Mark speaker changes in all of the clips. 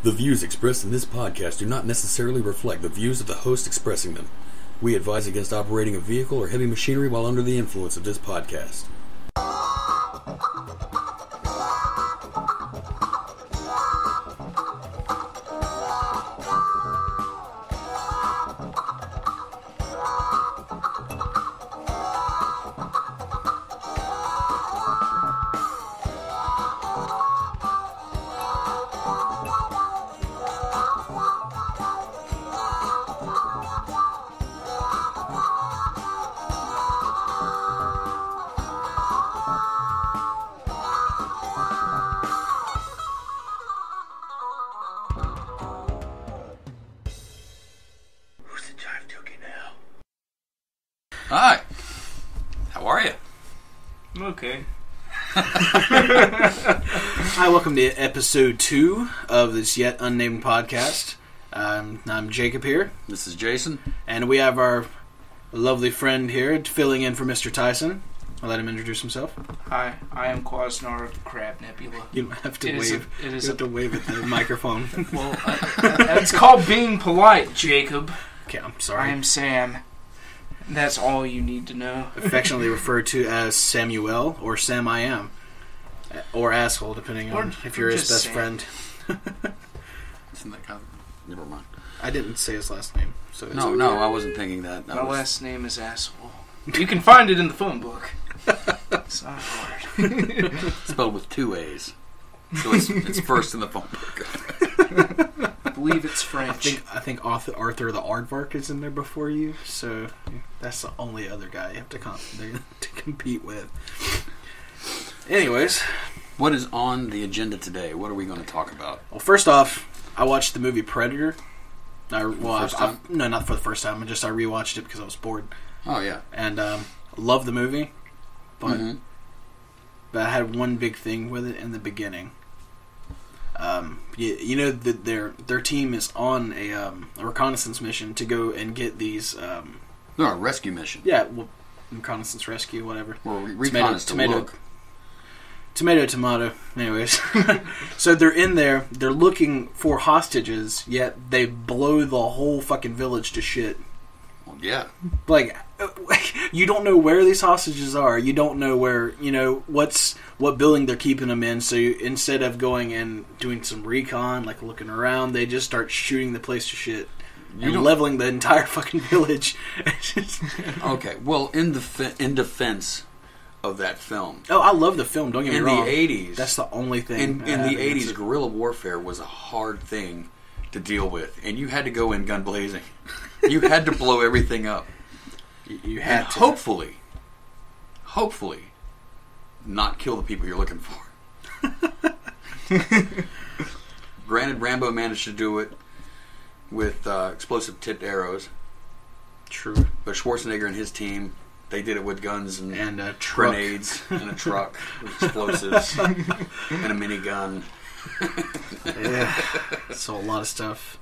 Speaker 1: The views expressed in this podcast do not necessarily reflect the views of the host expressing them. We advise against operating a vehicle or heavy machinery while under the influence of this podcast.
Speaker 2: Hi. How are you?
Speaker 3: I'm okay.
Speaker 4: Hi, welcome to episode 2 of this yet unnamed podcast. I'm Jacob here.
Speaker 2: This is Jason.
Speaker 4: And we have our lovely friend here filling in for Mr. Tyson. I'll let him introduce himself.
Speaker 3: Hi, I am Quasnar of the Crab Nebula.
Speaker 4: You don't have to wave. You have to wave at the microphone.
Speaker 3: Well, it's called being polite, Jacob.
Speaker 4: Okay, I'm sorry.
Speaker 3: I am Sam. That's all you need to know.
Speaker 4: Affectionately referred to as Samuel or Sam I Am. Or Asshole, depending on if you're his best
Speaker 3: Sam.
Speaker 4: friend.
Speaker 2: Isn't that kind of... Never mind.
Speaker 4: I didn't say his last name. So
Speaker 2: No, I wasn't thinking that.
Speaker 3: My last name is Asshole. You can find it in the phone book. It's not hard.
Speaker 2: Spelled with 2 A's. So it's first in the phone book.
Speaker 3: I believe it's French.
Speaker 4: I think Arthur the Aardvark is in there before you, so that's the only other guy you have to compete with. Anyways,
Speaker 2: What is on the agenda today? What are we going to talk about?
Speaker 4: well, first off, I watched the movie Predator.
Speaker 2: First time?
Speaker 4: No, not for the first time. I rewatched it because I was bored,
Speaker 2: Oh, yeah.
Speaker 4: and loved the movie, but
Speaker 2: Mm-hmm.
Speaker 4: but I had one big thing with it in the beginning. You know that their team is on a reconnaissance mission to go and get these.
Speaker 2: No, a rescue mission.
Speaker 4: Yeah, well, reconnaissance rescue, whatever.
Speaker 2: Well, recon is to look.
Speaker 4: Tomato. Anyways, so they're in there. They're looking for hostages, yet they blow the whole fucking village to shit.
Speaker 2: Well, yeah.
Speaker 4: Like, you don't know where these hostages are. You don't know where, what building they're keeping them in. So instead of going and doing some recon, like looking around, they just start shooting the place to shit. And leveling the entire fucking village.
Speaker 2: Okay, well, in defense of that film...
Speaker 4: Oh, I love the film, don't get me wrong.
Speaker 2: In the 80s...
Speaker 4: That's the only thing.
Speaker 2: In the 80s, guerrilla warfare was a hard thing to deal with. And you had to go in gun blazing. You had to blow everything up.
Speaker 4: You had
Speaker 2: and
Speaker 4: to.
Speaker 2: hopefully, not kill the people you're looking for. Granted, Rambo managed to do it with explosive tipped arrows.
Speaker 4: True.
Speaker 2: But Schwarzenegger and his team, they did it with guns and
Speaker 4: a
Speaker 2: grenades and a truck with explosives and a minigun.
Speaker 4: Yeah. So a lot of stuff.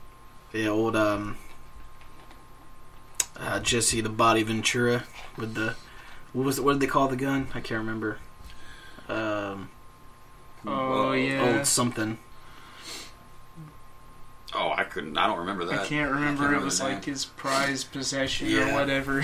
Speaker 4: The old Jesse the Body Ventura with the what did they call the gun? I can't remember.
Speaker 3: Yeah.
Speaker 4: Old something.
Speaker 2: Oh, I don't remember that.
Speaker 3: I can't remember. It was like his prized possession or whatever.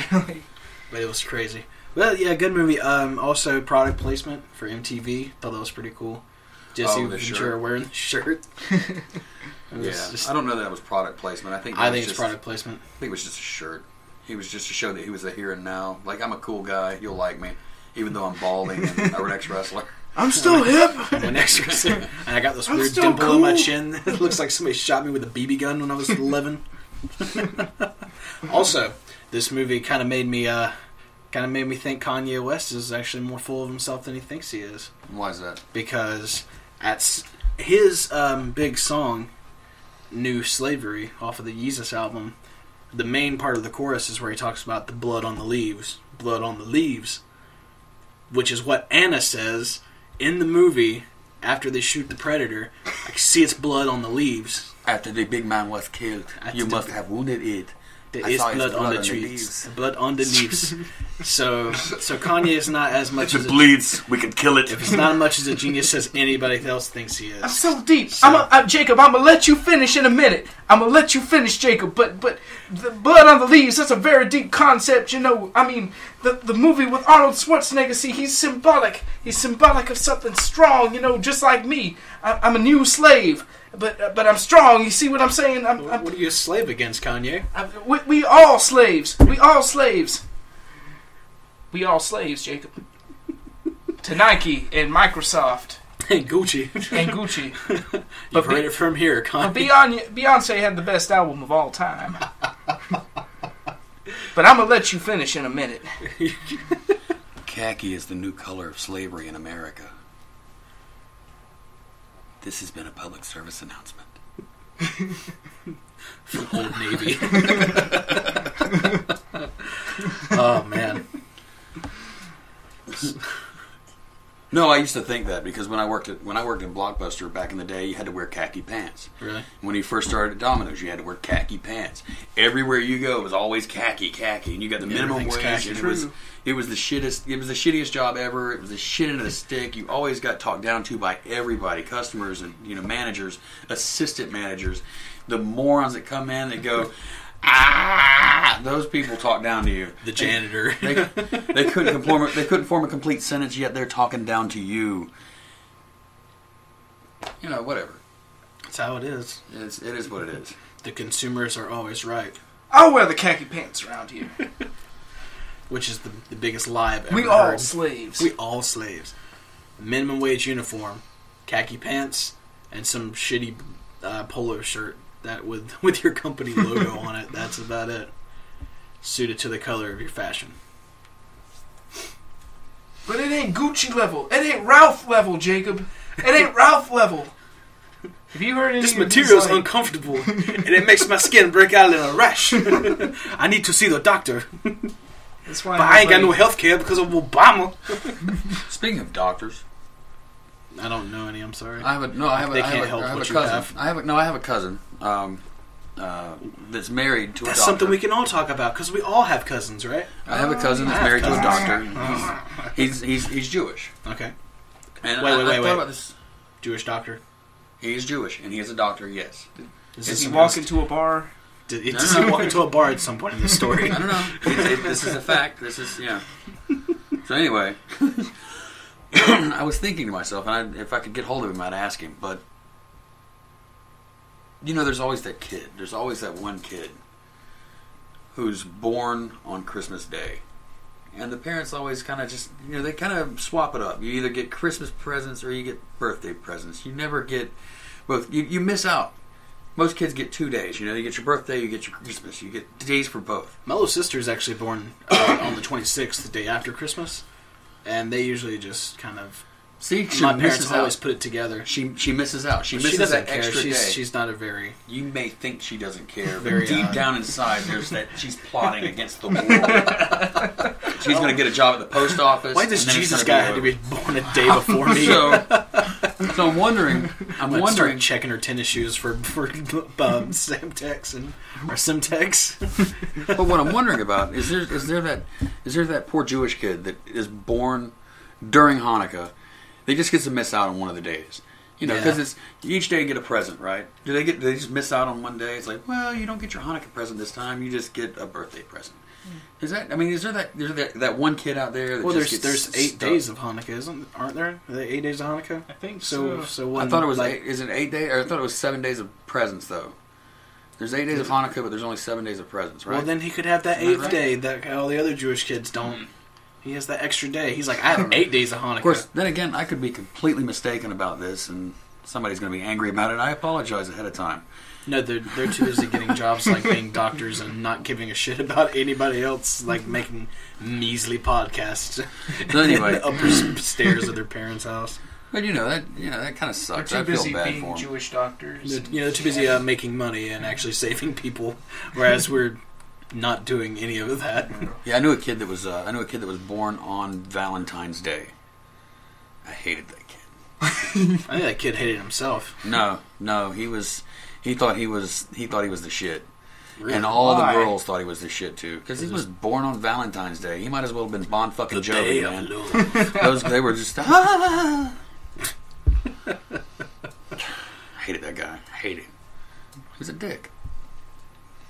Speaker 4: But it was crazy. Well, yeah, good movie. Also, product placement for MTV. Thought that was pretty cool. Jesse Ventura wearing the shirt.
Speaker 2: I don't know that it was product placement. I think
Speaker 4: it's product placement.
Speaker 2: I think it was just a shirt. He was just to show that he was the here and now. Like, I'm a cool guy. You'll like me, even though I'm balding and I'm an ex-wrestler.
Speaker 3: I'm still hip.
Speaker 4: I'm an ex-wrestler, and I got this weird dimple on my chin. It looks like somebody shot me with a BB gun when I was 11. Also, this movie kind of made me think Kanye West is actually more full of himself than he thinks he is.
Speaker 2: Why is that?
Speaker 4: Because at his big song, New Slavery, off of the Yeezus album, the main part of the chorus is where he talks about the blood on the leaves, which is what Anna says in the movie after they shoot the Predator. I can see its blood on the leaves.
Speaker 2: After the big man was killed, you must have wounded it.
Speaker 4: There is blood on the trees. Blood on the leaves. So Kanye is not as much
Speaker 2: if
Speaker 4: as
Speaker 2: it bleeds, we can kill it.
Speaker 4: If he's not as much as a genius as anybody else thinks he is.
Speaker 3: I'm so deep. Jacob, I'm gonna let you finish in a minute. I'm gonna let you finish, Jacob. But the blood on the leaves, that's a very deep concept, you know. I mean, the movie with Arnold Schwarzenegger, see, he's symbolic. He's symbolic of something strong, you know, just like me. I'm a new slave. But I'm strong. You see what I'm saying?
Speaker 4: What are you a slave against, Kanye?
Speaker 3: We all slaves. We all slaves. We all slaves, Jacob. To Nike and Microsoft
Speaker 4: and Gucci.
Speaker 3: But
Speaker 4: heard it from here, Kanye.
Speaker 3: Beyonce had the best album of all time. But I'm gonna let you finish in a minute.
Speaker 2: Khaki is the new color of slavery in America. This has been a public service announcement.
Speaker 4: From Old Navy. Oh, man.
Speaker 2: No, I used to think that because when I worked in Blockbuster back in the day, you had to wear khaki pants.
Speaker 4: Really?
Speaker 2: When you first started at Domino's, you had to wear khaki pants. Everywhere you go, it was always khaki, and you got the minimum wage.
Speaker 4: Khaki.
Speaker 2: And it was the shittest. It was the shittiest job ever. It was the shit into the stick. You always got talked down to by everybody, customers and managers, assistant managers, the morons that come in that go. Those people talk down to you.
Speaker 4: The janitor.
Speaker 2: They couldn't form a complete sentence, yet they're talking down to you. You know, whatever.
Speaker 4: That's how it is.
Speaker 2: It is what it is.
Speaker 4: The consumers are always right.
Speaker 3: I'll wear the khaki pants around here.
Speaker 4: Which is the biggest lie I've ever heard.
Speaker 3: We all slaves.
Speaker 4: We all slaves. Minimum wage uniform, khaki pants, and some shitty polo shirt that with your company logo on it. That's about it. Suited to the color of your fashion.
Speaker 3: But it ain't Gucci level. It ain't Ralph level, Jacob. It ain't Ralph level. Have you heard any
Speaker 4: This material's uncomfortable, and it makes my skin break out in a rash. I need to see the doctor.
Speaker 3: That's why.
Speaker 4: But I ain't got no health care because of Obama.
Speaker 2: Speaking of doctors,
Speaker 4: I don't know any. I'm sorry.
Speaker 2: I have a cousin that's married to a doctor.
Speaker 4: That's something we can all talk about because we all have cousins, right?
Speaker 2: I have a cousin that's married to a doctor. He's Jewish.
Speaker 4: Okay.
Speaker 2: And
Speaker 4: wait.
Speaker 2: thought about this.
Speaker 4: Jewish doctor.
Speaker 2: He's Jewish and he is a doctor. Yes.
Speaker 3: Does he walk into a bar?
Speaker 4: Does he walk into a bar at some point in the story?
Speaker 2: I don't know. This is a fact. This is So anyway, I was thinking to myself, and if I could get hold of him, I'd ask him. But there's always that kid. There's always that one kid who's born on Christmas Day, and the parents always kind of just they kind of swap it up. You either get Christmas presents or you get birthday presents. You never get both. You miss out. Most kids get 2 days. You get your birthday, you get your Christmas. You get days for both.
Speaker 4: My little sister is actually born on the 26th, the day after Christmas. And they usually just kind of...
Speaker 2: See,
Speaker 4: my parents always put it together.
Speaker 2: She misses out. She misses that extra day.
Speaker 4: She's not a very...
Speaker 2: You may think she doesn't care, but deep down inside, there's that she's plotting against the world. She's going to get a job at the post office.
Speaker 4: Why does Jesus guy have to be born a day before me?
Speaker 2: So I'm wondering.
Speaker 4: Start checking her tennis shoes for Semtex or Simtex.
Speaker 2: But what I'm wondering about is there that poor Jewish kid that is born during Hanukkah? They just get to miss out on one of the days, because it's each day you get a present, right? Do they just miss out on one day? It's like, well, you don't get your Hanukkah present this time. You just get a birthday present. Is there that one kid out there? That
Speaker 4: there's 8 days of Hanukkah, aren't there? Are there 8 days of Hanukkah?
Speaker 3: I think
Speaker 4: so.
Speaker 2: I thought it was is it 8 days? Or I thought it was 7 days of presents though. There's 8 days of Hanukkah, but there's only 7 days of presents, right?
Speaker 4: Well, then he could have that 8th day that all the other Jewish kids don't. He has that extra day. He's like, I have 8 days of Hanukkah.
Speaker 2: Of course, then again, I could be completely mistaken about this, and somebody's going to be angry about it. I apologize ahead of time.
Speaker 4: No, they're too busy getting jobs like being doctors and not giving a shit about anybody else, like making measly podcasts.
Speaker 2: So anyway,
Speaker 4: upstairs of their parents' house.
Speaker 2: But that kind of sucks.
Speaker 3: They're too busy
Speaker 2: I feel bad
Speaker 3: being
Speaker 2: for them.
Speaker 3: Jewish doctors.
Speaker 4: They're too busy making money and actually saving people, whereas we're not doing any of that.
Speaker 2: Yeah, I knew a kid that was born on Valentine's Day. I hated that kid.
Speaker 4: I think that kid hated himself.
Speaker 2: No, he thought he was the shit.
Speaker 4: Really?
Speaker 2: And all
Speaker 3: Why?
Speaker 2: the girls thought he was the shit too, because he was born on Valentine's Day. He might as well have been Bond fucking Jovi, man. They were just I hated that guy. Hated him. He was a dick.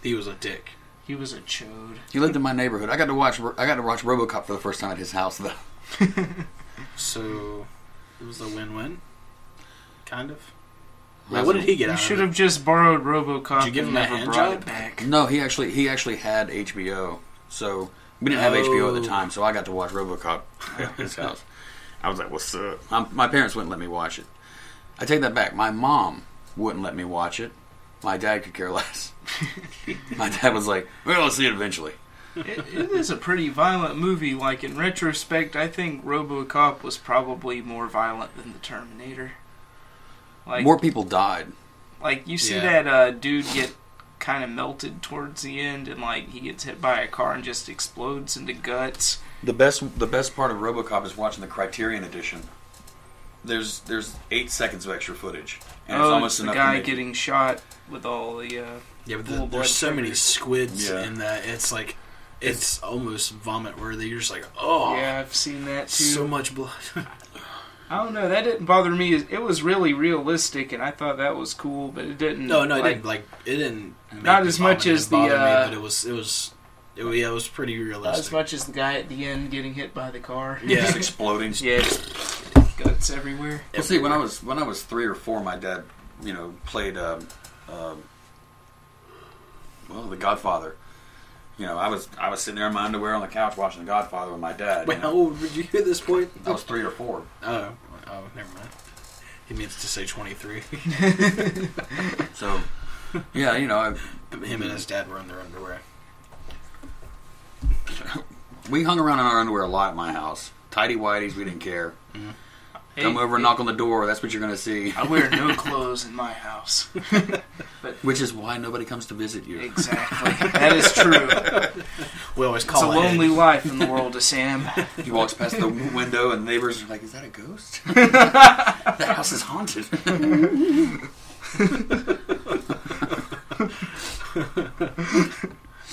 Speaker 4: He was a dick.
Speaker 3: He was a chode.
Speaker 2: He lived in my neighborhood. I got to watch RoboCop for the first time at his house, though.
Speaker 4: So it was a win-win, kind of. Like, what did he get
Speaker 3: You
Speaker 4: out
Speaker 3: should
Speaker 4: of it?
Speaker 3: have just borrowed RoboCop
Speaker 4: Did you give
Speaker 3: and
Speaker 4: him a
Speaker 3: never
Speaker 4: hand
Speaker 3: brought
Speaker 4: job?
Speaker 3: it back.
Speaker 2: No, he actually had HBO, so we didn't have HBO at the time, so I got to watch RoboCop at his house. I was like, "What's up?" My parents wouldn't let me watch it. I take that back. My mom wouldn't let me watch it. My dad could care less. My dad was like, "Well, I'll see it eventually."
Speaker 3: It is a pretty violent movie. Like, in retrospect, I think RoboCop was probably more violent than the Terminator. Like,
Speaker 2: More people died.
Speaker 3: like you see
Speaker 4: Yeah.
Speaker 3: that dude get kind of melted towards the end, and like he gets hit by a car and just explodes into guts.
Speaker 2: The best part of RoboCop is watching the Criterion edition. There's 8 seconds of extra footage, and it's almost
Speaker 3: the
Speaker 2: enough
Speaker 3: guy
Speaker 2: to make
Speaker 3: getting shot with all the
Speaker 4: Yeah, but
Speaker 3: full blood
Speaker 4: there's so many
Speaker 3: triggers.
Speaker 4: squids
Speaker 2: Yeah.
Speaker 4: in that. It's like it's almost vomit worthy. You're just like, oh,
Speaker 3: Yeah, I've seen that too.
Speaker 4: so much blood.
Speaker 3: I don't know. That didn't bother me. It was really realistic, and I thought that was cool. But it didn't.
Speaker 4: No, it didn't. Like it didn't.
Speaker 3: Not
Speaker 4: make
Speaker 3: as
Speaker 4: me
Speaker 3: much
Speaker 4: vomit.
Speaker 3: as
Speaker 4: It bothered
Speaker 3: the,
Speaker 4: me, but it was pretty
Speaker 3: Not
Speaker 4: realistic.
Speaker 3: as much as the guy at the end getting hit by the car.
Speaker 4: Yeah.
Speaker 2: just exploding.
Speaker 3: Yeah, just guts everywhere.
Speaker 2: Well, see, when I was 3 or 4, my dad, played The Godfather. I was sitting there in my underwear on the couch watching The Godfather with my dad.
Speaker 4: Wait, how old were you at this point?
Speaker 2: I was 3 or 4.
Speaker 4: Oh, never mind. He means to say 23.
Speaker 2: So, yeah,
Speaker 4: Him and his dad were in their underwear.
Speaker 2: we hung around in our underwear a lot at my house. Tidy whities, we didn't care. Come over and knock on the door. That's what you're going to see.
Speaker 3: I wear no clothes in my house.
Speaker 2: Which is why nobody comes to visit you.
Speaker 3: Exactly. That is true.
Speaker 4: We always
Speaker 3: It's a
Speaker 4: call it
Speaker 3: lonely life in the world of Sam.
Speaker 2: He walks past the window and neighbors are like, "Is that a ghost? That house is haunted."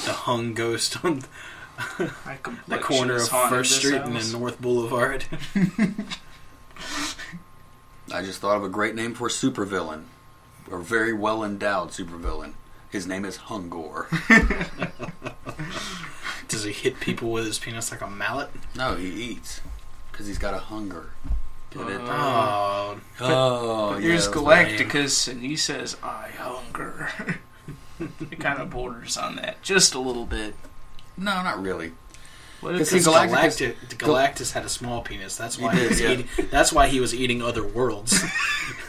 Speaker 4: the hung ghost on
Speaker 3: My
Speaker 4: the
Speaker 3: complexion
Speaker 4: corner
Speaker 3: is
Speaker 4: of
Speaker 3: haunted
Speaker 4: First
Speaker 3: this
Speaker 4: Street
Speaker 3: house.
Speaker 4: and North Boulevard.
Speaker 2: I just thought of a great name for a supervillain. A very well endowed supervillain. His name is Hungor.
Speaker 4: Does he hit people with his penis like a mallet?
Speaker 2: No, he eats. Because he's got a hunger. Get it?
Speaker 4: Oh,
Speaker 2: Oh,
Speaker 3: Here's
Speaker 2: yeah,
Speaker 3: Galacticus, and he says, "I hunger." It kind of borders on that, just a little bit.
Speaker 2: No, not really.
Speaker 3: What
Speaker 2: Because
Speaker 3: if
Speaker 2: see,
Speaker 3: it's
Speaker 4: Galactus had a small penis. That's why
Speaker 2: He
Speaker 4: he was
Speaker 2: did, yeah.
Speaker 4: eating. That's why he was eating other worlds.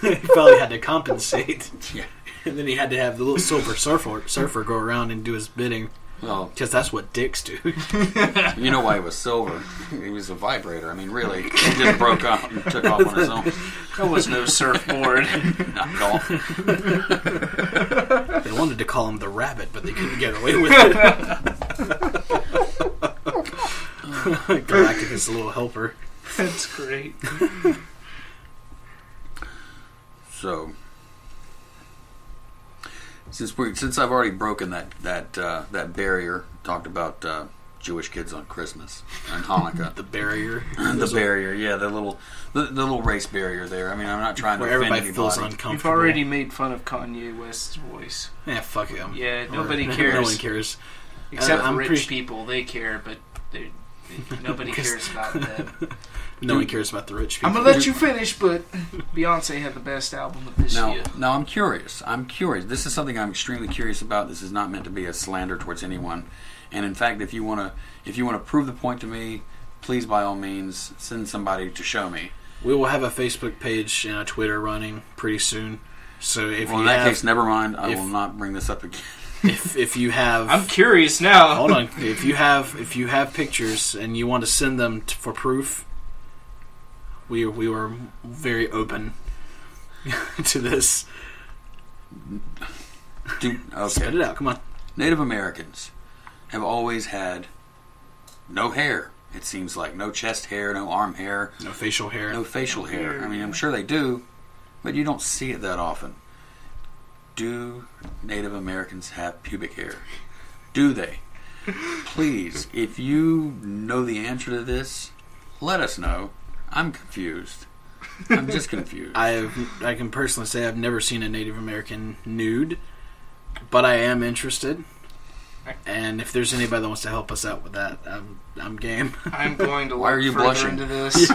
Speaker 4: He probably had to compensate,
Speaker 2: Yeah.
Speaker 4: and then he had to have the little silver surfer go around and do his bidding.
Speaker 2: Well,
Speaker 4: Because that's what dicks do.
Speaker 2: you know why he was silver. He was a vibrator. I mean, really. He just broke up and took off on his own.
Speaker 3: there was no surfboard.
Speaker 2: Not at all.
Speaker 4: They wanted to call him the rabbit, but they couldn't get away with it. Galacticus, a little helper.
Speaker 3: That's great.
Speaker 2: So, since I've already broken that barrier, talked about Jewish kids on Christmas and Hanukkah.
Speaker 4: The barrier.
Speaker 2: The barrier, yeah, the little race barrier there. I mean, I'm not trying to
Speaker 4: Where
Speaker 2: offend
Speaker 4: everybody feels
Speaker 2: anybody.
Speaker 4: uncomfortable.
Speaker 3: You've already made fun of Kanye West's voice.
Speaker 4: Yeah, fuck him.
Speaker 3: Yeah,
Speaker 4: Or-
Speaker 3: nobody cares.
Speaker 4: No one cares.
Speaker 3: Except
Speaker 4: I'm
Speaker 3: for rich
Speaker 4: pretty-
Speaker 3: people, they care, but nobody cares about them.
Speaker 4: No one cares about the rich people.
Speaker 3: I'm gonna let you finish, but Beyonce had the best album of this year.
Speaker 2: Now I'm curious. This is something I'm extremely curious about. This is not meant to be a slander towards anyone. And in fact, if you wanna prove the point to me, please by all means send somebody to show me.
Speaker 4: We will have a Facebook page and a Twitter running pretty soon. So if
Speaker 2: Well,
Speaker 4: you
Speaker 2: in that
Speaker 4: have,
Speaker 2: case, never mind. I
Speaker 4: if-
Speaker 2: will not bring this up again.
Speaker 4: if you have,
Speaker 3: I'm curious now.
Speaker 4: hold on. If you have pictures and you want to send them for proof, we were very open to this. Spit it out. Come on.
Speaker 2: Native Americans have always had no hair. It seems like no chest hair, no arm hair,
Speaker 4: No facial hair.
Speaker 2: no facial hair. I mean, I'm sure they do, but you don't see it that often. Do Native Americans have pubic hair? Do they? Please, if you know the answer to this, let us know. I'm confused. I'm just confused.
Speaker 4: I can personally say I've never seen a Native American nude, but I am interested. And if there's anybody that wants to help us out with that, I'm game.
Speaker 3: I'm going to look
Speaker 2: Why are you
Speaker 3: further
Speaker 2: blushing?
Speaker 3: into this.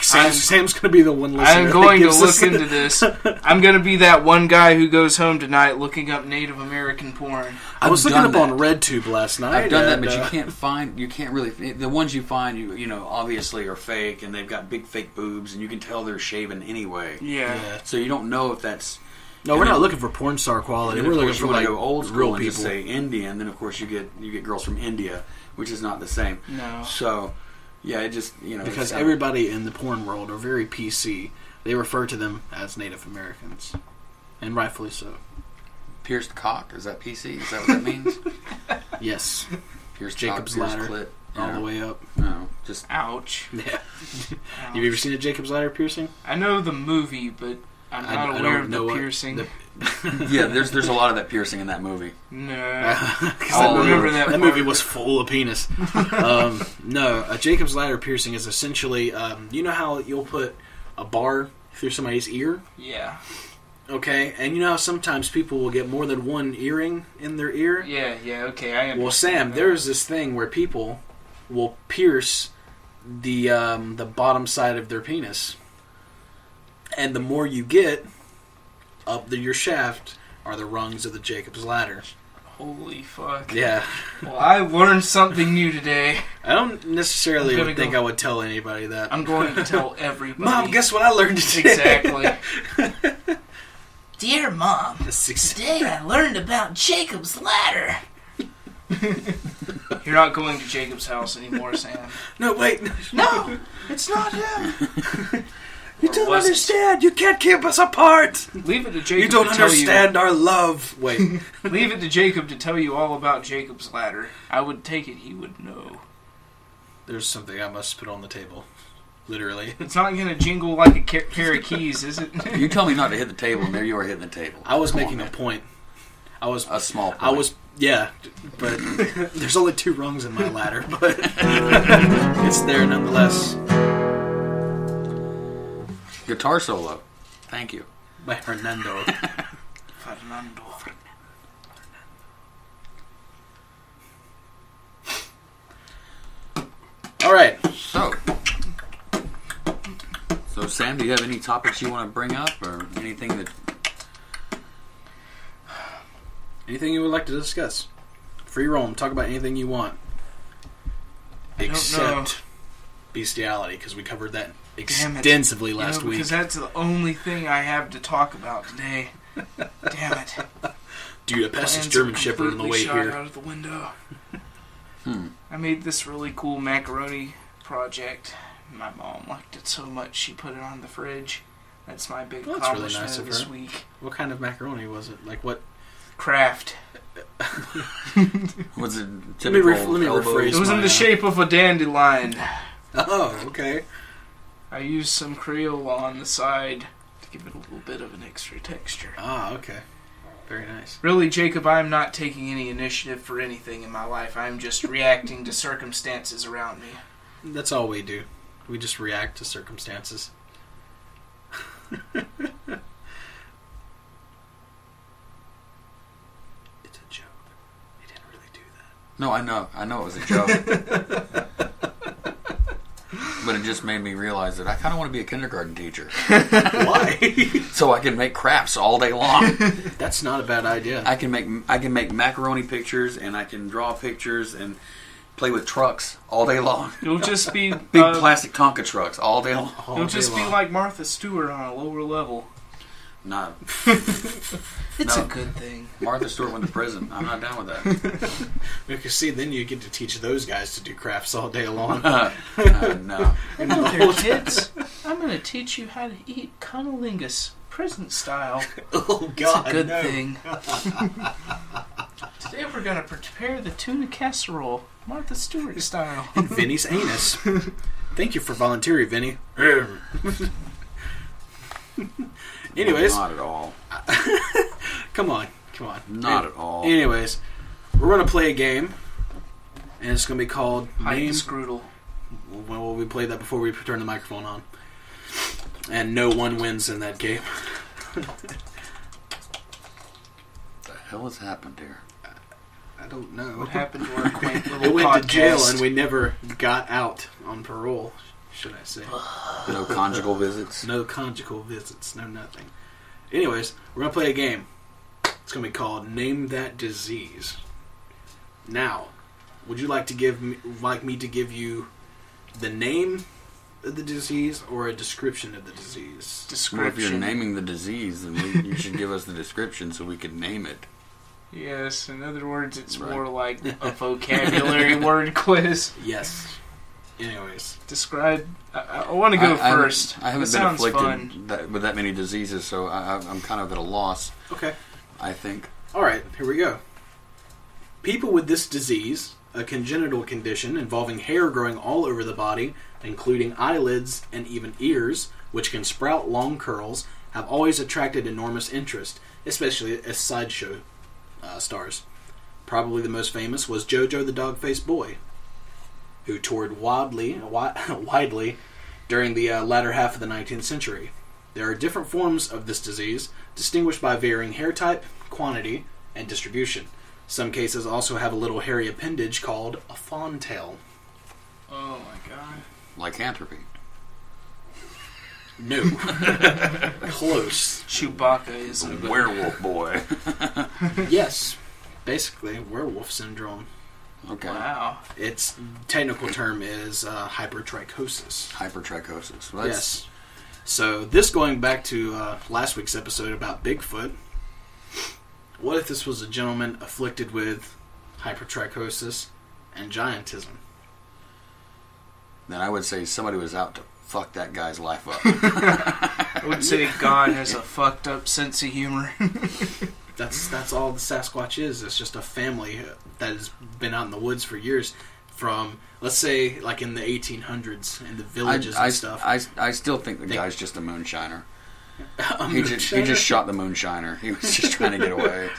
Speaker 4: Sam's going to be the one listener.
Speaker 3: I'm going to look into this. I'm going to be that one guy who goes home tonight looking up Native American porn.
Speaker 4: I was looking up
Speaker 2: done
Speaker 4: on RedTube last night.
Speaker 2: I've done that, but you can't really. The ones you find, you know, obviously are fake, and they've got big fake boobs, and you can tell they're shaven anyway.
Speaker 3: Yeah.
Speaker 2: So you don't know if that's.
Speaker 4: No, we're not looking for porn star quality.
Speaker 2: And
Speaker 4: We're
Speaker 2: of
Speaker 4: looking
Speaker 2: course,
Speaker 4: for
Speaker 2: you want
Speaker 4: like
Speaker 2: to go old school
Speaker 4: real
Speaker 2: and
Speaker 4: people.
Speaker 2: just say Indian. Then of course you get girls from India, which is not the same.
Speaker 3: No.
Speaker 2: So yeah, it just
Speaker 4: Because everybody in the porn world are very PC. They refer to them as Native Americans, and rightfully so.
Speaker 2: pierced cock, is that PC? Is that what that means?
Speaker 4: Yes,
Speaker 2: Pierced
Speaker 4: Jacob's
Speaker 2: cock, pierced
Speaker 4: ladder,
Speaker 2: clit,
Speaker 4: all the way up.
Speaker 2: No, just
Speaker 3: Ouch.
Speaker 4: Yeah.
Speaker 3: Ouch.
Speaker 4: Have you ever seen a Jacob's ladder piercing?
Speaker 3: I know the movie, but I'm not aware of the piercing.
Speaker 2: yeah. There's a lot of that piercing in that movie.
Speaker 3: No.
Speaker 4: I
Speaker 3: remember that
Speaker 4: That
Speaker 3: part.
Speaker 4: movie was full of penis. No, a Jacob's ladder piercing is essentially, you know how you'll put a bar through somebody's ear?
Speaker 3: Yeah.
Speaker 4: Okay, and you know how sometimes people will get more than one earring in their ear?
Speaker 3: Yeah, okay, I understand.
Speaker 4: Well, Sam,
Speaker 3: that.
Speaker 4: there's this thing where people will pierce the bottom side of their penis. And the more you get up your shaft are the rungs of the Jacob's ladder.
Speaker 3: Holy fuck.
Speaker 4: Yeah.
Speaker 3: Well, I learned something new today.
Speaker 4: I don't necessarily think
Speaker 3: go.
Speaker 4: I would tell anybody that.
Speaker 3: I'm going to tell everybody.
Speaker 4: Mom, guess what I learned today?
Speaker 3: Exactly. Dear Mom, today I learned about Jacob's ladder. You're not going to Jacob's house anymore, Sam.
Speaker 4: No, wait.
Speaker 3: No, it's not him.
Speaker 4: You don't understand. You can't keep us apart.
Speaker 3: Leave it to Jacob.
Speaker 4: You don't
Speaker 3: to tell
Speaker 4: understand our love. Wait.
Speaker 3: Leave it to Jacob to tell you all about Jacob's ladder. I would take it he would know.
Speaker 4: There's something I must put on the table. Literally.
Speaker 3: It's not going to jingle like a pair of keys, is it?
Speaker 2: You tell me not to hit the table, and there you are hitting the table.
Speaker 4: I was making a point. I was
Speaker 2: a small point.
Speaker 4: Yeah, but there's only 2 rungs in my ladder, but it's there nonetheless.
Speaker 2: Guitar solo. Thank you.
Speaker 4: By Fernando.
Speaker 3: Fernando.
Speaker 4: All right.
Speaker 2: So Sam, do you have any topics you want to bring up, or anything that?
Speaker 4: Anything you would like to discuss? Free roam. Talk about anything you want. Except bestiality, because we covered that extensively last week.
Speaker 3: Because that's the only thing I have to talk about today. Damn it.
Speaker 4: Dude, I passed this German Shepherd on the way here.
Speaker 3: Out of the window. I made this really cool macaroni project. My mom liked it so much she put it on the fridge. That's my big accomplishment
Speaker 4: really nice of
Speaker 3: this
Speaker 4: her.
Speaker 3: week.
Speaker 4: What kind of macaroni was it? Like what?
Speaker 3: Kraft.
Speaker 2: Was it
Speaker 4: Let
Speaker 2: typical
Speaker 4: me
Speaker 2: elbow?
Speaker 4: rephrase.
Speaker 3: It was in the shape of a dandelion.
Speaker 4: Oh, okay.
Speaker 3: I used some Crayola on the side to give it a little bit of an extra texture.
Speaker 4: Ah, okay. Very nice.
Speaker 3: Really, Jacob, I'm not taking any initiative for anything in my life. I'm just reacting to circumstances around me.
Speaker 4: That's all we do. We just react to circumstances. It's a joke. He didn't really do that.
Speaker 2: No, I know it was a joke. But it just made me realize that I kind of want to be a kindergarten teacher.
Speaker 4: Why?
Speaker 2: So I can make crafts all day long.
Speaker 4: That's not a bad idea.
Speaker 2: I can make macaroni pictures, and I can draw pictures and play with trucks all day long.
Speaker 3: It'll just be
Speaker 2: Big plastic Tonka trucks all day long.
Speaker 3: It'll just be like Martha Stewart on a lower level.
Speaker 2: No.
Speaker 3: It's
Speaker 2: No.
Speaker 3: a good thing.
Speaker 2: Martha Stewart went to prison. I'm not down with that.
Speaker 4: Because see, then you get to teach those guys to do crafts all day long.
Speaker 2: No.
Speaker 3: Hello there, kids. I'm going to teach you how to eat cunnilingus, prison style.
Speaker 4: Oh God,
Speaker 3: It's a good
Speaker 4: no.
Speaker 3: thing. Today we're going to prepare the tuna casserole, Martha Stewart style.
Speaker 4: And Vinny's anus. Thank you for volunteering, Vinny. Anyways.
Speaker 2: Not at all.
Speaker 4: Come on.
Speaker 2: Not at all.
Speaker 4: Anyways, we're going to play a game, and it's going to be called
Speaker 3: Name Scroodle.
Speaker 4: Well, we played that before we turned the microphone on. And no one wins in that game.
Speaker 2: What the hell has happened here?
Speaker 4: I don't know.
Speaker 3: What happened to our quaint little
Speaker 4: It went
Speaker 3: podcast?
Speaker 4: to jail and we never got out on parole, should I say.
Speaker 2: No conjugal visits?
Speaker 4: No conjugal visits, no nothing. Anyways, we're going to play a game. It's going to be called Name That Disease. Now, would you like me to give you the name of the disease or a description of the disease?
Speaker 2: Well, if you're naming the disease, then you should give us the description so we can name it.
Speaker 3: Yes, in other words, it's
Speaker 2: Right.
Speaker 3: more like a vocabulary word quiz.
Speaker 4: Yes. Anyways.
Speaker 3: Describe... I want to go first.
Speaker 2: I haven't
Speaker 3: That
Speaker 2: been
Speaker 3: sounds
Speaker 2: afflicted with that many diseases, so I'm kind of at a loss,
Speaker 4: Okay.
Speaker 2: I think.
Speaker 4: Alright, here we go. People with this disease, a congenital condition involving hair growing all over the body, including eyelids and even ears, which can sprout long curls, have always attracted enormous interest, especially as sideshow stars. Probably the most famous was Jojo the Dog-Faced Boy, who toured widely during the latter half of the 19th century. There are different forms of this disease, distinguished by varying hair type, quantity, and distribution. Some cases also have a little hairy appendage called a fawn tail.
Speaker 3: Oh my god.
Speaker 2: Lycanthropy.
Speaker 4: No. Close.
Speaker 3: Chewbacca is a
Speaker 2: Werewolf boy.
Speaker 4: Yes. Basically, werewolf syndrome.
Speaker 2: Okay.
Speaker 3: Wow.
Speaker 4: Its technical term is hypertrichosis.
Speaker 2: Hypertrichosis. Well,
Speaker 4: Yes. So, this going back to last week's episode about Bigfoot. What if this was a gentleman afflicted with hypertrichosis and giantism?
Speaker 2: Then I would say somebody was out to fuck that guy's life up.
Speaker 3: I would say God has a fucked up sense of humor.
Speaker 4: That's all the Sasquatch is. It's just a family that has been out in the woods for years. From, let's say, like in the 1800s, in the villages and stuff.
Speaker 2: I still think the guy's just a moonshiner.
Speaker 4: A
Speaker 2: He
Speaker 4: moonshiner?
Speaker 2: just shot the moonshiner. He was just trying to get away.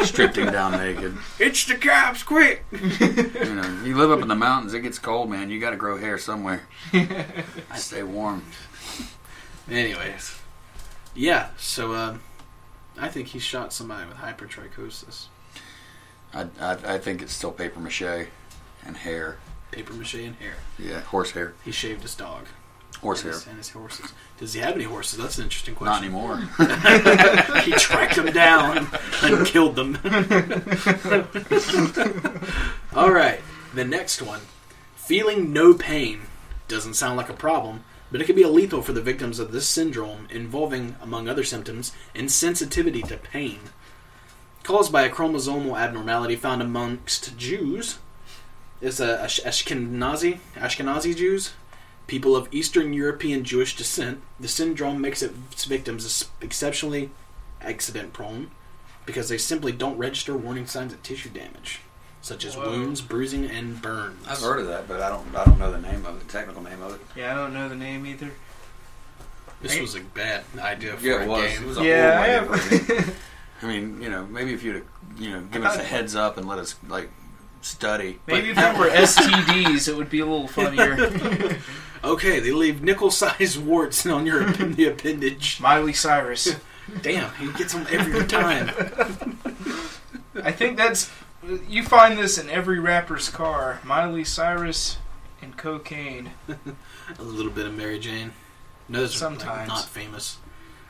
Speaker 2: Stripped him down naked.
Speaker 4: It's the cops, quick!
Speaker 2: You know, you live up in the mountains, it gets cold, man. You got to grow hair somewhere. Stay warm.
Speaker 4: Anyways. Yeah, so I think he shot somebody with hypertrichosis.
Speaker 2: I think it's still paper mache and hair.
Speaker 4: Paper mache and hair.
Speaker 2: Yeah, horse hair.
Speaker 4: He shaved his dog.
Speaker 2: Horse hair.
Speaker 4: And his horses. Does he have any horses? That's an interesting
Speaker 2: Not
Speaker 4: question.
Speaker 2: anymore.
Speaker 4: He tracked them down and killed them. Alright, the next one. Feeling no pain doesn't sound like a problem, but it can be lethal for the victims of this syndrome, involving, among other symptoms, insensitivity to pain. Caused by a chromosomal abnormality found amongst Jews. It's Ashkenazi Jews, people of Eastern European Jewish descent. The syndrome makes its victims exceptionally accident-prone because they simply don't register warning signs of tissue damage, such as wounds, bruising, and burns.
Speaker 2: I've heard of that, but I don't know the name of it, the technical name of it.
Speaker 3: Yeah, I don't know the name either.
Speaker 4: This was a bad idea for
Speaker 2: Yeah,
Speaker 4: a
Speaker 2: it was.
Speaker 4: game.
Speaker 2: It was a
Speaker 3: Yeah,
Speaker 2: horrible
Speaker 3: I
Speaker 2: idea.
Speaker 3: have.
Speaker 2: I mean, you know, maybe if you'd, given us a heads up and let us, study.
Speaker 3: Maybe if there were STDs, it would be a little funnier.
Speaker 4: Okay, they leave nickel-sized warts on the appendage.
Speaker 3: Miley Cyrus.
Speaker 4: Damn, he gets them every time.
Speaker 3: I think that's... You find this in every rapper's car. Miley Cyrus and cocaine.
Speaker 4: A little bit of Mary Jane. No, those are
Speaker 3: Sometimes.
Speaker 4: not famous.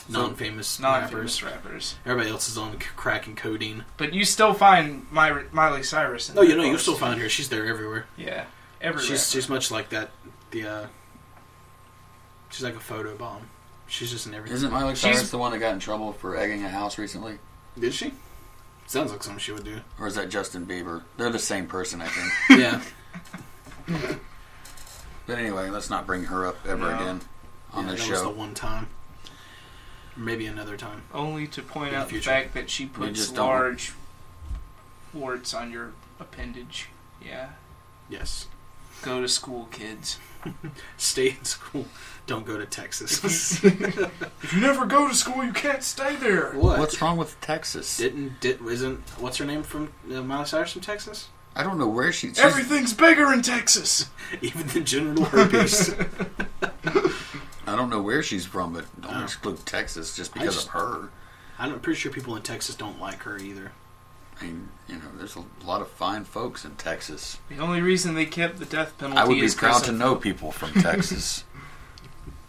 Speaker 4: Non-famous
Speaker 3: Non-famous
Speaker 4: rappers.
Speaker 3: rappers.
Speaker 4: Everybody else is on crack and codeine.
Speaker 3: But you still find Miley Cyrus in
Speaker 4: Oh,
Speaker 3: their
Speaker 4: you
Speaker 3: cars.
Speaker 4: still find her. She's there everywhere.
Speaker 3: Yeah. Every rapper.
Speaker 4: She's much like that. She's like a photo bomb. She's just in everything.
Speaker 2: Isn't Miley Cyrus the one that got in trouble for egging a house recently?
Speaker 4: Did she? Sounds like something she would do.
Speaker 2: Or is that Justin Bieber? They're the same person, I think.
Speaker 4: Yeah.
Speaker 2: But anyway, let's not bring her up ever again on
Speaker 4: Yeah,
Speaker 2: this
Speaker 4: that was the
Speaker 2: show.
Speaker 4: one time. Or maybe another time.
Speaker 3: Only to point
Speaker 4: In the
Speaker 3: out the
Speaker 4: future.
Speaker 3: fact that she
Speaker 2: We
Speaker 3: puts
Speaker 2: just don't-
Speaker 3: large warts on your appendage. Yeah.
Speaker 4: Yes.
Speaker 3: Go to school, kids.
Speaker 4: Stay in school. Don't go to Texas.
Speaker 3: If you never go to school, you can't stay there.
Speaker 2: What's wrong with Texas?
Speaker 4: Isn't what's her name from Miley Cyrus from Texas?
Speaker 2: I don't know where she's...
Speaker 3: Everything's bigger in Texas.
Speaker 4: Even the genital herpes.
Speaker 2: I don't know where she's from, but don't exclude Texas just because of her.
Speaker 4: I'm pretty sure people in Texas don't like her either.
Speaker 2: I mean, there's a lot of fine folks in Texas.
Speaker 3: The only reason they kept the death penalty
Speaker 2: I would be
Speaker 3: is
Speaker 2: proud to know people from Texas.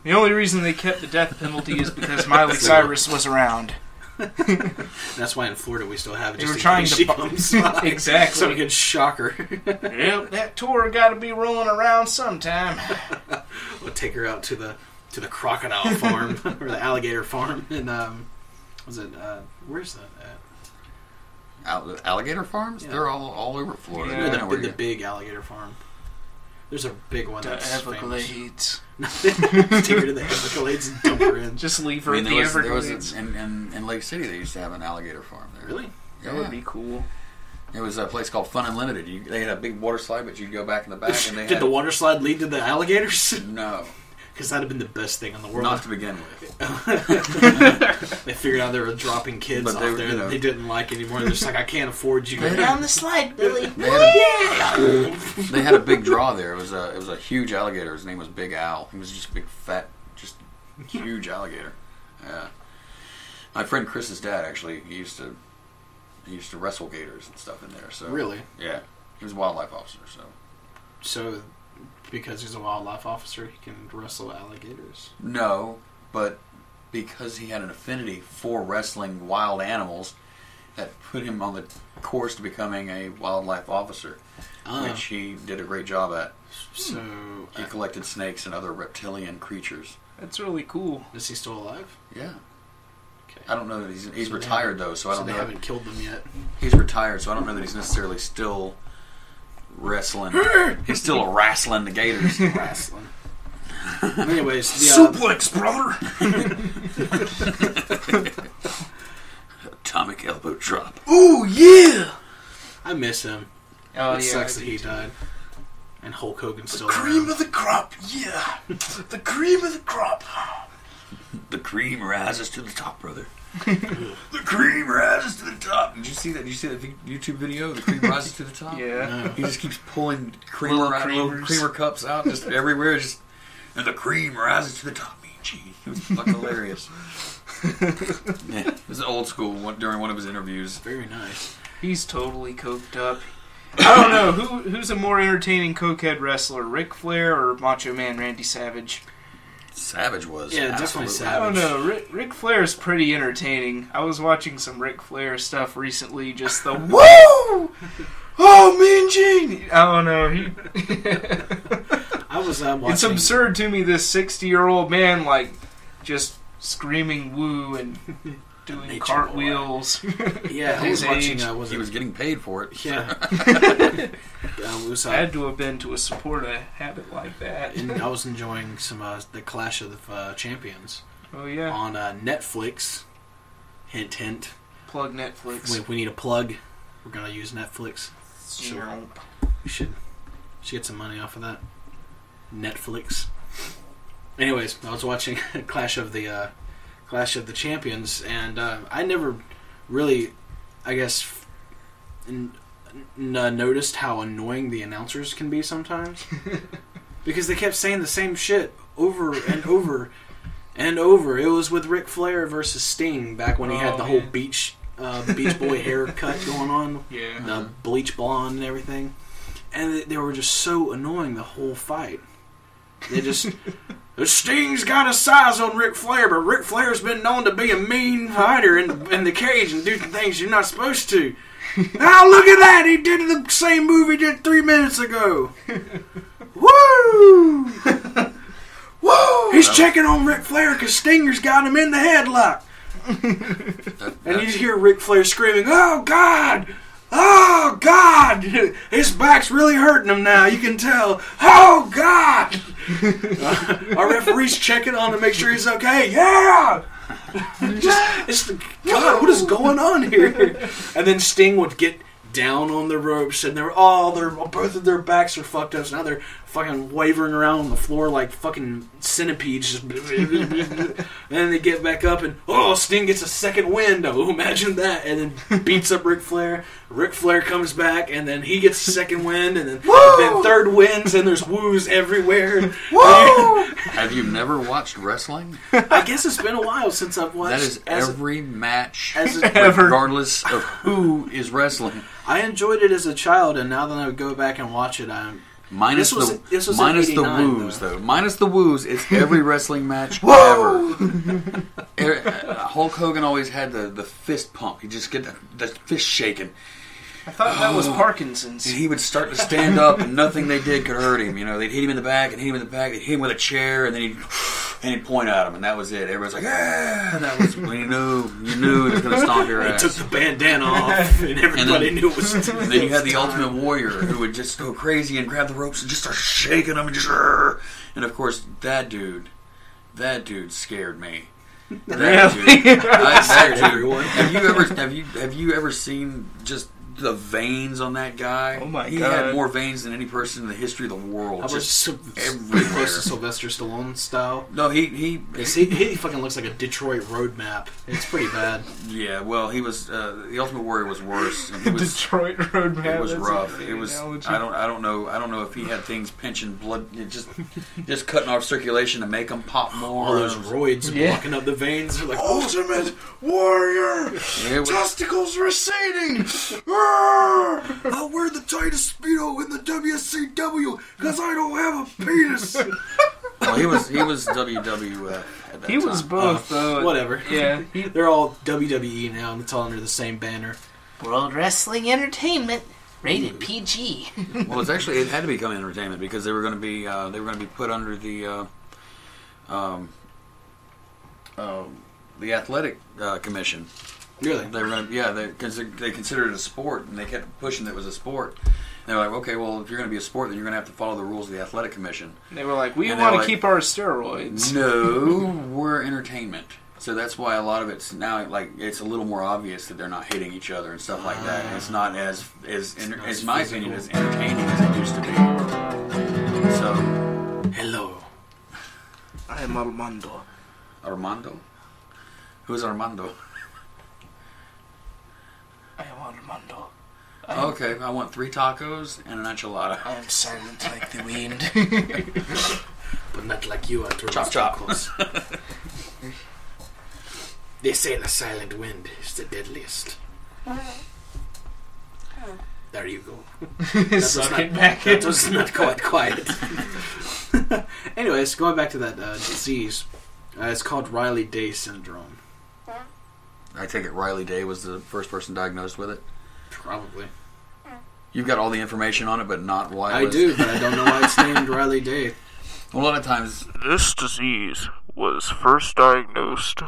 Speaker 3: The only reason they kept the death penalty is because Miley Cyrus was around.
Speaker 4: That's why in Florida we still have it.
Speaker 3: They
Speaker 4: Just
Speaker 3: were trying
Speaker 4: she
Speaker 3: to
Speaker 4: comes by,
Speaker 3: exactly,
Speaker 4: so we could shock her.
Speaker 3: Yep, that tour got to be rolling around sometime.
Speaker 4: We'll take her out to the crocodile farm or the alligator farm, and where's that at?
Speaker 2: Alligator farms? Yeah. They're all over Florida.
Speaker 4: Yeah, the big alligator farm. There's a big one that's
Speaker 3: Everglades.
Speaker 4: Take her to the Everglades and dump her in.
Speaker 3: Just leave her at the Everglades.
Speaker 2: In Lake City, they used to have an alligator farm there.
Speaker 4: Really?
Speaker 3: That would be cool.
Speaker 2: It was a place called Fun Unlimited. They had a big water slide, but you'd go back in the back. And
Speaker 4: Did the water slide lead to the alligators?
Speaker 2: No.
Speaker 4: Because that'd have been the best thing in the world.
Speaker 2: Not to begin with.
Speaker 4: They figured out they were dropping kids off there that they didn't like anymore. They're just like, I can't afford you.
Speaker 3: Go down the slide, Billy.
Speaker 2: They had a big draw there. It was a huge alligator. His name was Big Al. He was just a big, fat, just huge alligator. Yeah. My friend Chris's dad, actually, he used to wrestle gators and stuff in there. So
Speaker 4: really?
Speaker 2: Yeah. He was a wildlife officer,
Speaker 4: So because he's a wildlife officer, he can wrestle alligators?
Speaker 2: No, but because he had an affinity for wrestling wild animals, that put him on the course to becoming a wildlife officer, which he did a great job at.
Speaker 4: So
Speaker 2: he collected snakes and other reptilian creatures.
Speaker 3: That's really cool.
Speaker 4: Is he still alive?
Speaker 2: Yeah.
Speaker 4: Okay.
Speaker 2: I don't know that he's retired though, so I don't know.
Speaker 4: They haven't killed them yet.
Speaker 2: He's retired, so I don't know that he's necessarily still wrestling. He's still wrestling the gators.
Speaker 4: Wrestling. Anyways,
Speaker 3: suplex, brother.
Speaker 2: Atomic elbow drop.
Speaker 3: Ooh yeah!
Speaker 4: I miss him.
Speaker 3: Oh,
Speaker 4: it sucks that he died. And Hulk Hogan's still
Speaker 3: cream
Speaker 4: around.
Speaker 3: of the crop, yeah. The cream of the crop.
Speaker 2: The cream rises to the top, brother. The cream rises to the top. Did you see that? Did you see that YouTube video? The cream rises to the top.
Speaker 3: Yeah.
Speaker 2: No. He just keeps pulling little creamer cups out just everywhere. And the cream rises to the top. Mean cheese. It was fucking hilarious. Yeah, it was an old school one during one of his interviews.
Speaker 4: Very nice.
Speaker 3: He's totally coked up. I don't know who's a more entertaining cokehead wrestler, Ric Flair or Macho Man Randy Savage.
Speaker 2: Savage was.
Speaker 4: Yeah, definitely Savage.
Speaker 3: I don't know. Ric Flair is pretty entertaining. I was watching some Ric Flair stuff recently. Just the woo! Oh, Mean Gene! I don't know.
Speaker 4: I was watching.
Speaker 3: It's absurd to me. This 60-year-old man just screaming woo and doing cartwheels.
Speaker 4: Yeah, I was watching.
Speaker 2: He was getting paid for it.
Speaker 4: Yeah.
Speaker 3: I had to have been to support a habit like that.
Speaker 4: And I was enjoying some the Clash of the Champions.
Speaker 3: Oh yeah.
Speaker 4: On Netflix. Hint, hint.
Speaker 3: Plug Netflix.
Speaker 4: We need a plug. We're gonna use Netflix. So we should get some money off of that. Netflix. Anyways, I was watching Clash of the Champions, and I never really, I guess, noticed how annoying the announcers can be sometimes. Because they kept saying the same shit over and over and over. It was with Ric Flair versus Sting back when he had the whole Beach Boy haircut going on.
Speaker 3: Yeah.
Speaker 4: The bleach blonde and everything. And they were just so annoying the whole fight. They just... Sting's got a size on Ric Flair, but Ric Flair's been known to be a mean fighter in the cage and do things you're not supposed to. Now look at that! He did the same move he did 3 minutes ago. Woo! Woo! He's checking on Ric Flair because Stinger's got him in the headlock. And you hear Ric Flair screaming, "Oh God! Oh God! His back's really hurting him now. You can tell. Oh God!" Our referee's checking on to make sure he's okay. Yeah. God, what is going on here? And then Sting would get down on the ropes, and both of their backs are fucked up. So now they're fucking wavering around on the floor like fucking centipedes. Just and then they get back up and, Sting gets a second wind. Oh, imagine that. And then beats up Ric Flair. Ric Flair comes back and then he gets a second wind and then third wins and there's woos everywhere.
Speaker 3: Woo!
Speaker 2: Have you never watched wrestling?
Speaker 4: I guess it's been a while since I've watched.
Speaker 2: That is every match,
Speaker 3: ever.
Speaker 2: regardless of who is wrestling.
Speaker 4: I enjoyed it as a child, and now that I go back and watch it,
Speaker 2: Minus
Speaker 4: this was
Speaker 2: minus
Speaker 4: in
Speaker 2: the
Speaker 4: 89,
Speaker 2: woos, though. Minus the woos, it's every wrestling match ever. Hulk Hogan always had the fist pump. He'd just get the fist shaking.
Speaker 3: I thought that was Parkinson's.
Speaker 2: And he would start to stand up, and nothing they did could hurt him. You know, they'd hit him in the back, and hit him in the back. They'd hit him with a chair, and then he'd point at him, and that was it. Everybody's like, "Ah!" And that was when you knew he was going to stomp your ass.
Speaker 4: He took the bandana off, and everybody knew it was.
Speaker 2: And then you had the Ultimate Warrior, who would just go crazy and grab the ropes and just start shaking them, and just. And of course, that dude scared me. That dude.
Speaker 4: Everyone.
Speaker 2: Have you ever seen just the veins on that guy?
Speaker 3: Oh my
Speaker 2: God. He had more veins than any person in the history of the world. Just everywhere.
Speaker 4: Close to Sylvester Stallone style.
Speaker 2: No, he
Speaker 4: fucking looks like a Detroit road map. It's pretty bad.
Speaker 2: Yeah, well, he was the Ultimate Warrior was worse. And he was,
Speaker 3: Detroit road map.
Speaker 2: It was rough. It was. I don't know if he had things pinching blood, just cutting off circulation to make them pop more.
Speaker 4: All those roids blocking up the veins. They're like Ultimate Warrior. Testicles receding. I'll wear the tightest Speedo in the WCW because I don't have a penis.
Speaker 2: Well, he was WWF at that
Speaker 3: He was
Speaker 2: time.
Speaker 3: both, though.
Speaker 4: Whatever.
Speaker 3: Yeah.
Speaker 4: They're all WWE now, and it's all under the same banner.
Speaker 3: World Wrestling Entertainment, rated PG.
Speaker 2: Well, it had to become entertainment because they were going to be put under the athletic commission.
Speaker 4: Really?
Speaker 2: They were going to, they considered it a sport, and they kept pushing that it was a sport. And they were like, okay, well, if you're going to be a sport, then you're going to have to follow the rules of the athletic commission.
Speaker 3: They were like, we want to keep our steroids.
Speaker 2: No, we're entertainment. So that's why a lot of it's now it's a little more obvious that they're not hitting each other and stuff like that. And it's not as my opinion, as entertaining as it used to be. So,
Speaker 4: hello,
Speaker 3: I am Armando.
Speaker 2: Armando? Who's Armando?
Speaker 3: I am Armando.
Speaker 2: Okay, I want 3 tacos and an enchilada.
Speaker 3: I am silent like the wind.
Speaker 4: but not like you, Arturo.
Speaker 2: Chop, chop.
Speaker 4: They say the silent wind is the deadliest. There you go. That was not quite quiet. Anyways, going back to that disease, it's called Riley-Day syndrome.
Speaker 2: I take it Riley Day was the first person diagnosed with it?
Speaker 4: Probably.
Speaker 2: You've got all the information on it, but not why
Speaker 4: I do, but I don't know why it's named Riley-Day.
Speaker 2: A lot of times...
Speaker 5: This disease was first diagnosed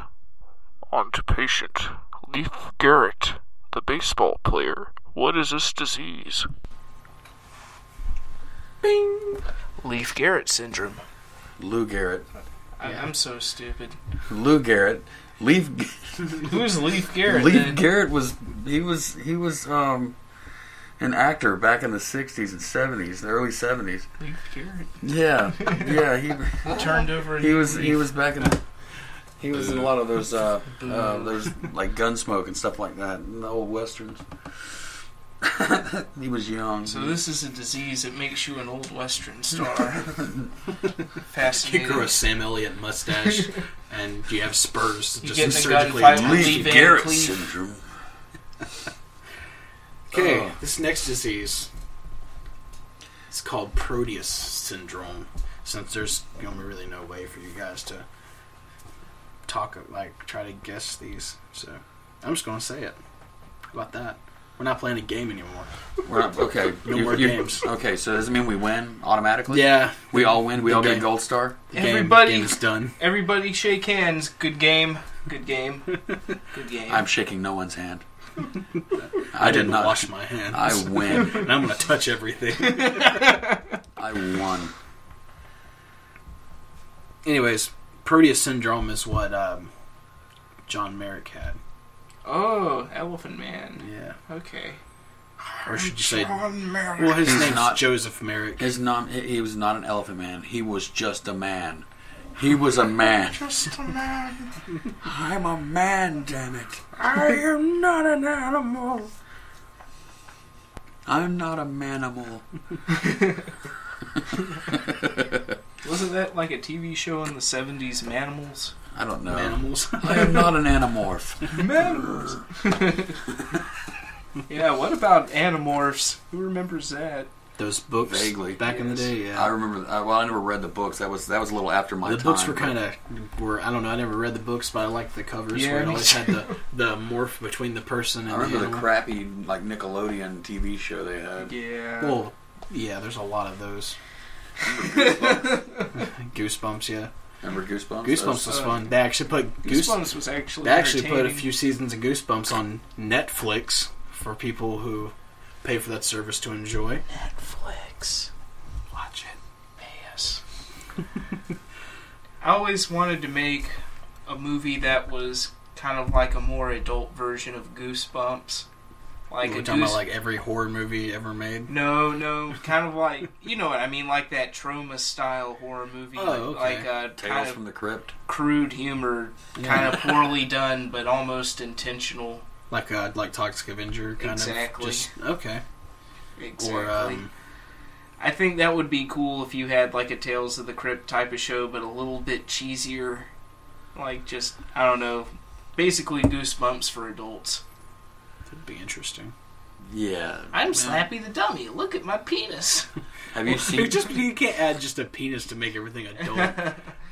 Speaker 5: onto patient Leif Garrett, the baseball player. What is this disease?
Speaker 3: Bing! Leif Garrett syndrome.
Speaker 2: Lou Garrett.
Speaker 3: I'm so stupid.
Speaker 2: Lou Garrett.
Speaker 3: Who's Leif Garrett?
Speaker 2: Leif Garrett was an actor back in the 60s and 70s, the early 70s.
Speaker 3: Leif Garrett.
Speaker 2: Yeah, he
Speaker 3: turned over.
Speaker 2: He was back in. He was in a lot of those like Gunsmoke and stuff like that, in the old westerns. He was young.
Speaker 3: So this is a disease that makes you an old western star. Fascinating.
Speaker 4: You grow a Sam Elliott mustache, and you have spurs.
Speaker 3: You
Speaker 4: just
Speaker 3: get in a
Speaker 4: surgically.
Speaker 3: gunfight with
Speaker 2: Leif
Speaker 3: Van
Speaker 2: Garrett
Speaker 3: Cleef.
Speaker 2: syndrome.
Speaker 4: Okay, this next disease is called Proteus syndrome. Since there's really no way for you guys to try to guess these, so I'm just gonna say it. How about that? We're not playing a game anymore.
Speaker 2: We're not, okay.
Speaker 4: No more games.
Speaker 2: Okay, so does it mean we win automatically?
Speaker 4: Yeah.
Speaker 2: We all win? We all get a
Speaker 4: game.
Speaker 2: gold star?
Speaker 4: Game is done.
Speaker 3: Everybody shake hands. Good game. Good game. Good game.
Speaker 2: I'm shaking no one's hand.
Speaker 4: I didn't wash my hands.
Speaker 2: I win.
Speaker 4: And I'm going to touch everything.
Speaker 2: I won.
Speaker 4: Anyways, Proteus syndrome is what John Merrick had.
Speaker 3: Oh, Elephant Man.
Speaker 4: Yeah.
Speaker 3: Okay.
Speaker 4: Or should you say...
Speaker 3: John Merrick.
Speaker 4: Well, his
Speaker 2: He's
Speaker 4: name's
Speaker 2: not-
Speaker 4: Joseph Merrick.
Speaker 2: He was not an elephant man. He was just a man. He was a man.
Speaker 3: Just a man.
Speaker 2: I'm a man, damn it.
Speaker 3: I am not an animal.
Speaker 2: I'm not a manimal.
Speaker 3: Wasn't that like a TV show in the 70s, Manimals?
Speaker 2: I don't know.
Speaker 4: Animals.
Speaker 2: I am not an animorph.
Speaker 3: Manimals. Yeah, what about Animorphs? Who remembers that?
Speaker 4: Those books
Speaker 2: Vaguely.
Speaker 4: back in the day, yeah.
Speaker 2: I remember. I never read the books. That was a little after my time.
Speaker 4: The books were kind of I don't know. I never read the books, but I liked the covers
Speaker 3: Yeah,
Speaker 4: where it
Speaker 3: me
Speaker 4: always
Speaker 3: too.
Speaker 4: had the morph between the person and
Speaker 2: I remember
Speaker 4: the
Speaker 2: the
Speaker 4: animal.
Speaker 2: crappy like Nickelodeon TV show they had.
Speaker 3: Yeah.
Speaker 4: Well, yeah, there's a lot of those. Goosebumps, yeah.
Speaker 2: Remember Goosebumps?
Speaker 4: Goosebumps was fun. They actually put
Speaker 3: Goosebumps was actually
Speaker 4: They actually put a
Speaker 3: entertaining.
Speaker 4: few seasons of Goosebumps on Netflix for people who pay for that service to enjoy.
Speaker 3: Netflix.
Speaker 4: Watch it.
Speaker 3: Yes. I always wanted to make a movie that was kind of like a more adult version of Goosebumps. Like
Speaker 4: We're
Speaker 3: a
Speaker 4: talking about like every horror movie ever made.
Speaker 3: No, kind of like, you know what I mean, like that trauma style horror movie,
Speaker 4: Oh, okay.
Speaker 3: like
Speaker 2: Tales
Speaker 3: kind of
Speaker 2: from the Crypt.
Speaker 3: crude humor, kind of poorly done, but almost intentional.
Speaker 4: Like Toxic Avenger kind
Speaker 3: Exactly.
Speaker 4: of. Okay.
Speaker 3: Exactly.
Speaker 4: Or
Speaker 3: I think that would be cool if you had like a Tales of the Crypt type of show, but a little bit cheesier. Like just, I don't know, basically Goosebumps for adults.
Speaker 4: that'd be interesting.
Speaker 2: Yeah.
Speaker 3: I'm Slappy the Dummy. Look at my penis.
Speaker 2: Have you seen?
Speaker 4: You can't add just a penis to make everything adult.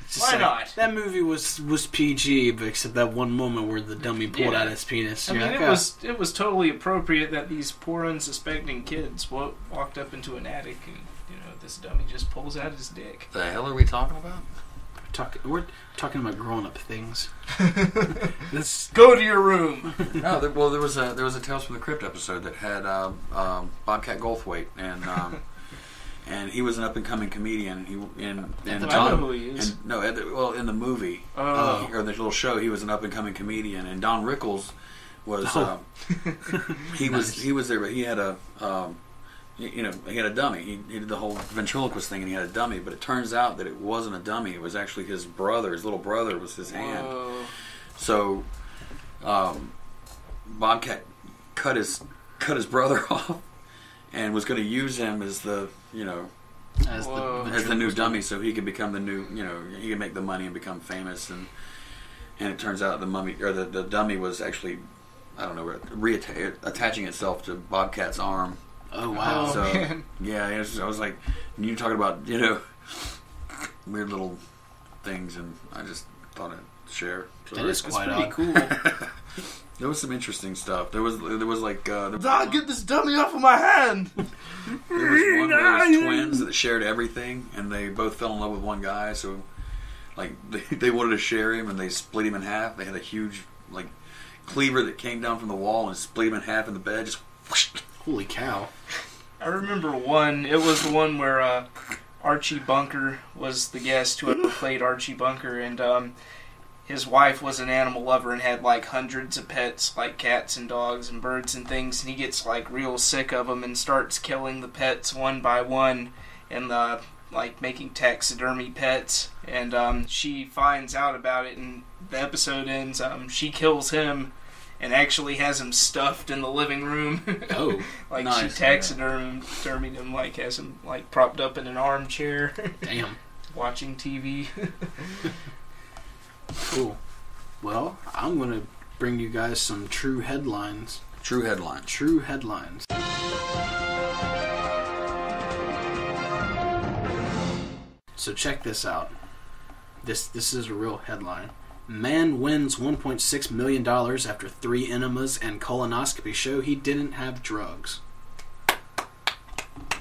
Speaker 4: It's just
Speaker 3: Why not?
Speaker 4: That movie was PG, but except that one moment where the dummy pulled
Speaker 3: Yeah.
Speaker 4: out his penis.
Speaker 3: I
Speaker 4: You're
Speaker 3: mean,
Speaker 4: like,
Speaker 3: it was totally appropriate that these poor unsuspecting kids walked up into an attic and, you know, this dummy just pulls out his dick.
Speaker 2: The hell are we talking about?
Speaker 4: we're talking about grown up things. This
Speaker 3: Go to your room.
Speaker 2: No, there was a Tales from the Crypt episode that had Bobcat Goldthwait and he was an up and coming comedian.
Speaker 3: I know who he is.
Speaker 2: In the movie or the little show, he was an up and coming comedian, and Don Rickles was he was there, but he had a he had a dummy. He did the whole ventriloquist thing, and he had a dummy. But it turns out that it wasn't a dummy. It was actually his brother. His little brother was his hand.
Speaker 3: Whoa.
Speaker 2: So Bobcat cut his brother off and was going to use him as the
Speaker 4: as
Speaker 3: Whoa.
Speaker 2: as the new dummy, so he could become the new he could make the money and become famous. And it turns out the dummy was actually, I don't know, attaching itself to Bobcat's arm.
Speaker 4: Oh wow!
Speaker 3: Oh,
Speaker 2: So
Speaker 3: man.
Speaker 2: yeah, I was like, you talking about weird little things, and I just thought I'd share. So
Speaker 4: That is
Speaker 3: That's
Speaker 4: quite
Speaker 3: pretty
Speaker 4: odd.
Speaker 3: cool.
Speaker 2: There was some interesting stuff. There was like
Speaker 3: Get this dummy off of my hand.
Speaker 2: there was one where there was twins that shared everything, and they both fell in love with one guy. So like they wanted to share him, and they split him in half. They had a huge like cleaver that came down from the wall and split him in half in the bed. Just whoosh.
Speaker 4: Holy cow!
Speaker 3: I remember one. It was the one where Archie Bunker was the guest who ever played Archie Bunker, and his wife was an animal lover and had like hundreds of pets, like cats and dogs and birds and things. And he gets like real sick of them and starts killing the pets one by one, and like making taxidermy pets. And she finds out about it, and the episode ends. She kills him. And actually has him stuffed in the living room.
Speaker 4: Oh,
Speaker 3: Like
Speaker 2: nice.
Speaker 3: she taxidermied him, like has him like propped up in an armchair,
Speaker 4: damn!
Speaker 3: watching TV.
Speaker 4: Cool. Well, I'm gonna bring you guys some true headlines.
Speaker 2: True headline.
Speaker 4: True headlines. So check this out. This is a real headline. Man wins $1.6 million after 3 enemas and colonoscopy show he didn't have drugs.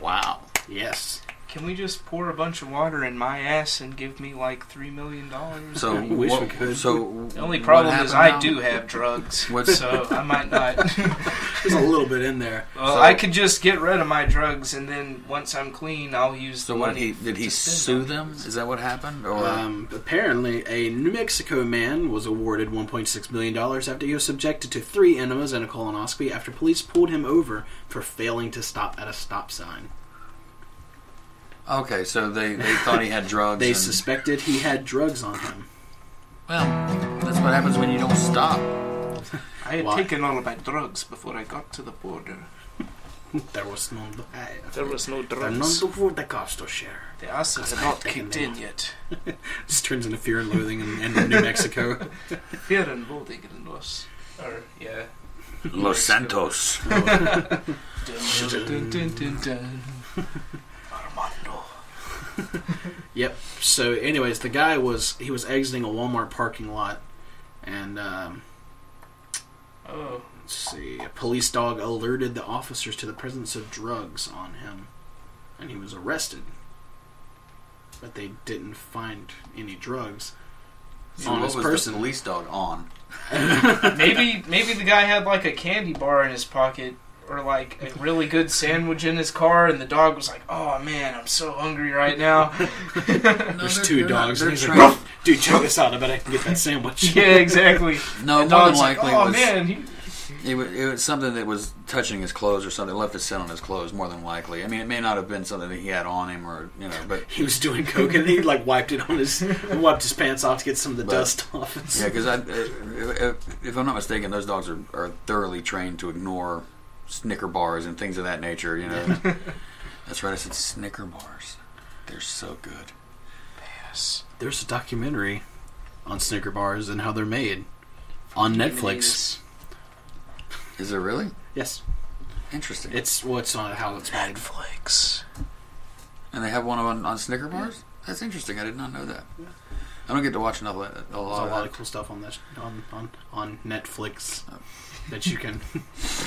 Speaker 2: Wow.
Speaker 4: Yes.
Speaker 3: Can we just pour a bunch of water in my ass and give me like $3 million?
Speaker 2: So
Speaker 4: I wish we could.
Speaker 2: So
Speaker 3: The only
Speaker 2: what
Speaker 3: problem is
Speaker 2: happened
Speaker 3: I
Speaker 2: now?
Speaker 3: do have drugs,
Speaker 2: What's-
Speaker 3: so I might not.
Speaker 4: There's a little bit in there.
Speaker 3: Well, I could just get rid of my drugs, and then once I'm clean, I'll use the money.
Speaker 2: Did he sue them? Is that what happened? Or
Speaker 4: Apparently, a New Mexico man was awarded $1.6 million after he was subjected to 3 enemas and a colonoscopy after police pulled him over for failing to stop at a stop sign.
Speaker 2: okay, so they thought he had drugs.
Speaker 4: They suspected he had drugs on him.
Speaker 2: Well, that's what happens when you don't stop.
Speaker 3: I had taken all of my drugs before I got to the border.
Speaker 4: There was none to have.
Speaker 3: There was no
Speaker 4: There none
Speaker 3: drugs.
Speaker 4: for the cops to share.
Speaker 3: The acid had not kicked in yet.
Speaker 4: This turns into Fear and Loathing in New Mexico.
Speaker 3: Fear and loathing in Los. Or, yeah.
Speaker 2: Los Santos.
Speaker 3: Dun, dun, dun, dun, dun. Armando.
Speaker 4: Yep. So, anyways, the guy was exiting a Walmart parking lot, and
Speaker 3: Oh.
Speaker 4: let's see, a police dog alerted the officers to the presence of drugs on him, and he was arrested. But they didn't find any drugs
Speaker 2: So
Speaker 4: on
Speaker 2: what
Speaker 4: this
Speaker 2: was
Speaker 4: person.
Speaker 2: the police dog on?
Speaker 3: Maybe the guy had like a candy bar in his pocket, or like a really good sandwich in his car, and the dog was like, "Oh man, I'm so hungry right now."
Speaker 4: There's 2 dogs, and he's like,
Speaker 2: trained.
Speaker 4: "Dude, check this out! I bet I can get that sandwich."
Speaker 3: Yeah, exactly.
Speaker 2: No,
Speaker 3: The
Speaker 2: more than
Speaker 3: dog's like,
Speaker 2: likely
Speaker 3: "Oh
Speaker 2: it was,
Speaker 3: man."
Speaker 2: it was something that was touching his clothes or something. Left his scent on his clothes, more than likely. I mean, it may not have been something that he had on him, or but
Speaker 4: He was doing coke, and he like wiped his pants off to get some of the dust off.
Speaker 2: yeah, because if I'm not mistaken, those dogs are thoroughly trained to ignore Snicker bars and things of that nature. That's right. I said Snicker bars. They're so good.
Speaker 3: Yes.
Speaker 4: There's a documentary on Snicker bars and how they're made on Netflix.
Speaker 2: Is there really?
Speaker 4: Yes,
Speaker 2: Interesting.
Speaker 4: it's on how it's made.
Speaker 3: Netflix.
Speaker 2: And they have one on Snicker bars? That's interesting. I did not know that. I don't get to watch enough of that.
Speaker 4: There's a lot of cool stuff on this on Netflix that you can.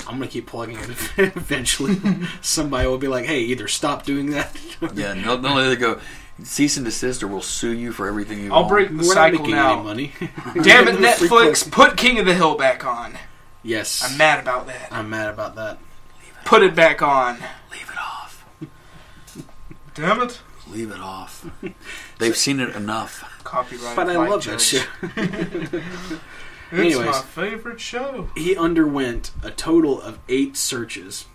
Speaker 4: I'm gonna keep plugging it. Eventually, somebody will be like, "Hey, either stop doing that."
Speaker 2: Yeah, no, they go cease and desist, or we'll sue you for everything you
Speaker 3: I'll
Speaker 2: own.
Speaker 3: break the
Speaker 4: We're not
Speaker 3: cycle
Speaker 4: making
Speaker 3: now.
Speaker 4: any money.
Speaker 3: Damn it, Netflix! Put King of the Hill back on.
Speaker 4: Yes,
Speaker 3: I'm mad about that.
Speaker 4: I'm mad about that.
Speaker 3: Put it back on.
Speaker 2: Leave it off.
Speaker 3: Damn it.
Speaker 2: Leave it off. They've seen it enough.
Speaker 3: Copyright.
Speaker 4: But I
Speaker 3: Mike
Speaker 4: love that
Speaker 3: Judge.
Speaker 4: shit.
Speaker 3: It's
Speaker 4: Anyways.
Speaker 3: my favorite show.
Speaker 4: He underwent a total of 8 searches,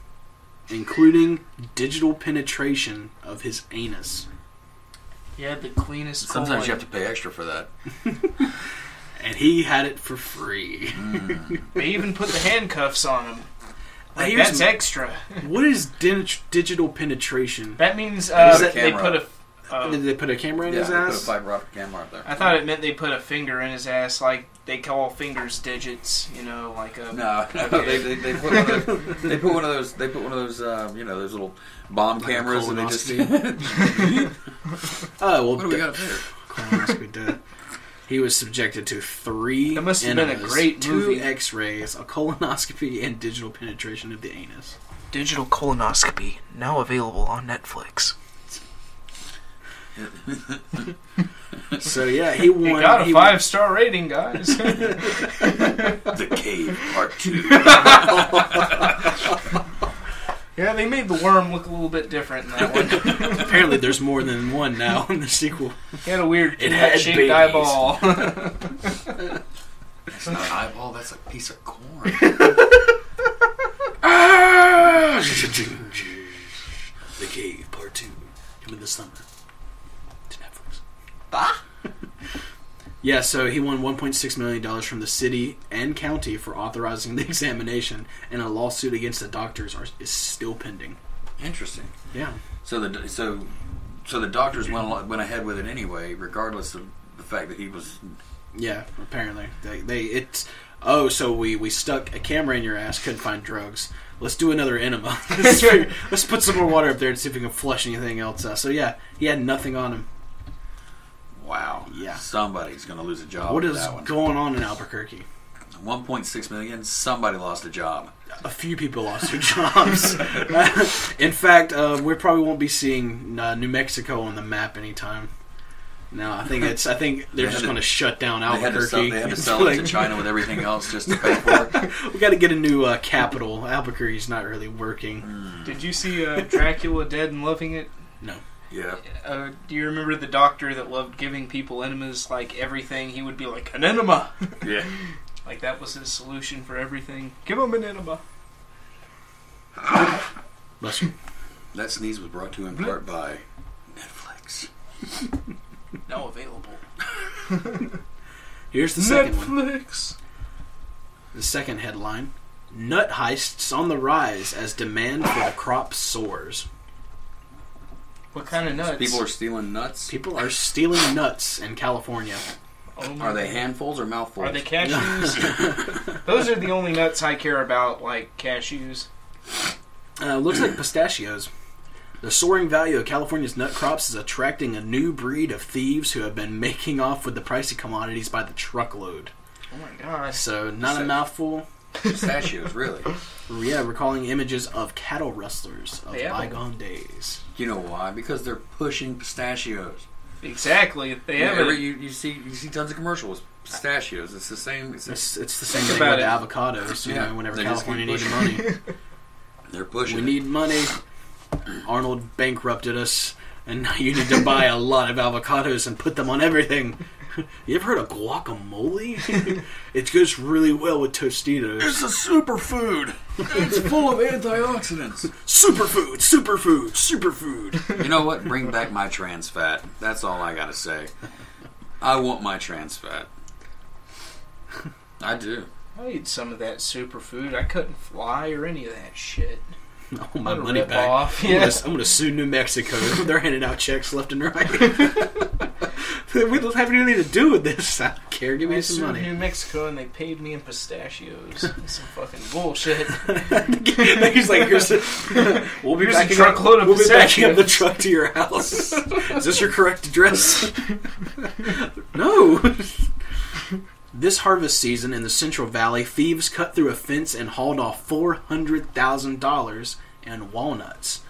Speaker 4: including digital penetration of his anus.
Speaker 3: He had the cleanest.
Speaker 2: Sometimes
Speaker 3: colon.
Speaker 2: you have to pay extra for that.
Speaker 4: And he had it for free.
Speaker 3: They even put the handcuffs on him. Like,
Speaker 4: Here's
Speaker 3: that's
Speaker 4: my-
Speaker 3: extra.
Speaker 4: What is digital penetration?
Speaker 3: That means
Speaker 2: That is a
Speaker 3: they
Speaker 2: camera.
Speaker 3: put a.
Speaker 4: Did they put a camera in
Speaker 2: Yeah,
Speaker 4: his
Speaker 2: they put a
Speaker 4: ass?
Speaker 2: fiber optic camera up there.
Speaker 3: I thought it meant they put a finger in his ass, like they call fingers digits. Like a.
Speaker 2: No, they put one of those. They put one of those. They put one of those. Those little bomb
Speaker 4: Like a
Speaker 2: cameras, and they just.
Speaker 4: Oh, well,
Speaker 2: What do we got up there?
Speaker 4: colonoscopy did. He was subjected to 3
Speaker 3: That must have been a
Speaker 4: enemas,
Speaker 3: great
Speaker 4: 2
Speaker 3: movie.
Speaker 4: X-rays, a colonoscopy, and digital penetration of the anus.
Speaker 3: Digital colonoscopy, now available on Netflix.
Speaker 4: So yeah, he won.
Speaker 3: He got a
Speaker 4: he
Speaker 3: 5-star rating, guys.
Speaker 2: The Cave Part 2.
Speaker 3: Yeah, they made the worm look a little bit different in that one.
Speaker 4: Apparently, there's more than one now in the sequel.
Speaker 3: He had a weird
Speaker 4: It had
Speaker 3: shaped
Speaker 4: babies.
Speaker 3: eyeball.
Speaker 2: That's not an eyeball. That's a piece of corn.
Speaker 4: The Cave Part 2 coming this summer to Netflix. Yeah, so he won $1.6 million from the city and county for authorizing the examination, and a lawsuit against the doctors is still pending.
Speaker 2: Interesting.
Speaker 4: Yeah.
Speaker 2: So the doctors went ahead with it anyway, regardless of the fact that he was.
Speaker 4: Yeah, apparently. So we stuck a camera in your ass, couldn't find drugs. Let's do another enema. Let's put some more water up there and see if we can flush anything else out. So yeah, he had nothing on him.
Speaker 2: Wow.
Speaker 4: Yeah.
Speaker 2: Somebody's going to lose a job.
Speaker 4: What
Speaker 2: with
Speaker 4: is
Speaker 2: that one.
Speaker 4: going on in Albuquerque?
Speaker 2: 1.6 million. Somebody lost a job.
Speaker 4: A few people lost their jobs. In fact, we probably won't be seeing New Mexico on the map anytime No, I think they're just going to shut down Albuquerque.
Speaker 2: They had to sell it to China with everything else just to pay for it.
Speaker 4: We got to get a new capital. Albuquerque's not really working.
Speaker 3: Did you see Dracula Dead and Loving It?
Speaker 4: No.
Speaker 2: Yeah.
Speaker 3: Do you remember the doctor that loved giving people enemas? Like everything, he would be like, an enema.
Speaker 2: Yeah.
Speaker 3: Like that was his solution for everything. Give him an enema.
Speaker 4: Bless you.
Speaker 2: That sneeze was brought to you in part by Netflix.
Speaker 3: Now available.
Speaker 4: Here's the second one.
Speaker 3: Netflix.
Speaker 4: The second headline: Nut heists on the rise as demand for the crop soars.
Speaker 3: What kind of nuts?
Speaker 2: People are stealing nuts.
Speaker 4: People are stealing nuts in California.
Speaker 3: Oh
Speaker 2: Are they handfuls or mouthfuls?
Speaker 3: Are they cashews? Those are the only nuts I care about, like cashews.
Speaker 4: Looks like pistachios. The soaring value of California's nut crops is attracting a new breed of thieves who have been making off with the pricey commodities by the truckload.
Speaker 3: Oh my gosh.
Speaker 4: So, not a mouthful.
Speaker 2: Pistachios, really?
Speaker 4: Yeah, recalling images of cattle rustlers of
Speaker 3: Yeah.
Speaker 4: bygone days.
Speaker 2: You know why? Because they're pushing pistachios.
Speaker 3: Exactly. They have it.
Speaker 2: You see tons of commercials. Pistachios. It's the same.
Speaker 4: It's the same
Speaker 3: Think
Speaker 4: thing with
Speaker 3: about
Speaker 4: avocados. You know, whenever
Speaker 2: they just
Speaker 4: California
Speaker 2: keep
Speaker 4: needed money.
Speaker 2: They're pushing.
Speaker 4: We need money. Arnold bankrupted us, and now you need to buy a lot of avocados and put them on everything. You ever heard of guacamole? It goes really well with Tostitos.
Speaker 2: It's a superfood. It's full of antioxidants.
Speaker 4: Superfood, superfood, superfood.
Speaker 2: You know what? Bring back my trans fat. That's all I gotta say. I want my trans fat. I do.
Speaker 3: I ate some of that superfood. I couldn't fly or any of that shit.
Speaker 4: Oh, my money
Speaker 3: rip
Speaker 4: back.
Speaker 3: off.
Speaker 4: I'm going to sue New Mexico. They're handing out checks left and right. We don't have anything to do with this. I don't care. Give me some money.
Speaker 3: New Mexico, and they paid me in pistachios. That's some fucking bullshit.
Speaker 4: He's like, we'll be
Speaker 3: Here's a
Speaker 4: backing
Speaker 3: truckload of
Speaker 4: we'll be backing up the
Speaker 3: pistachios.
Speaker 4: truck to your house. Is this your correct address? No. This harvest season in the Central Valley, thieves cut through a fence and hauled off $400,000 in walnuts.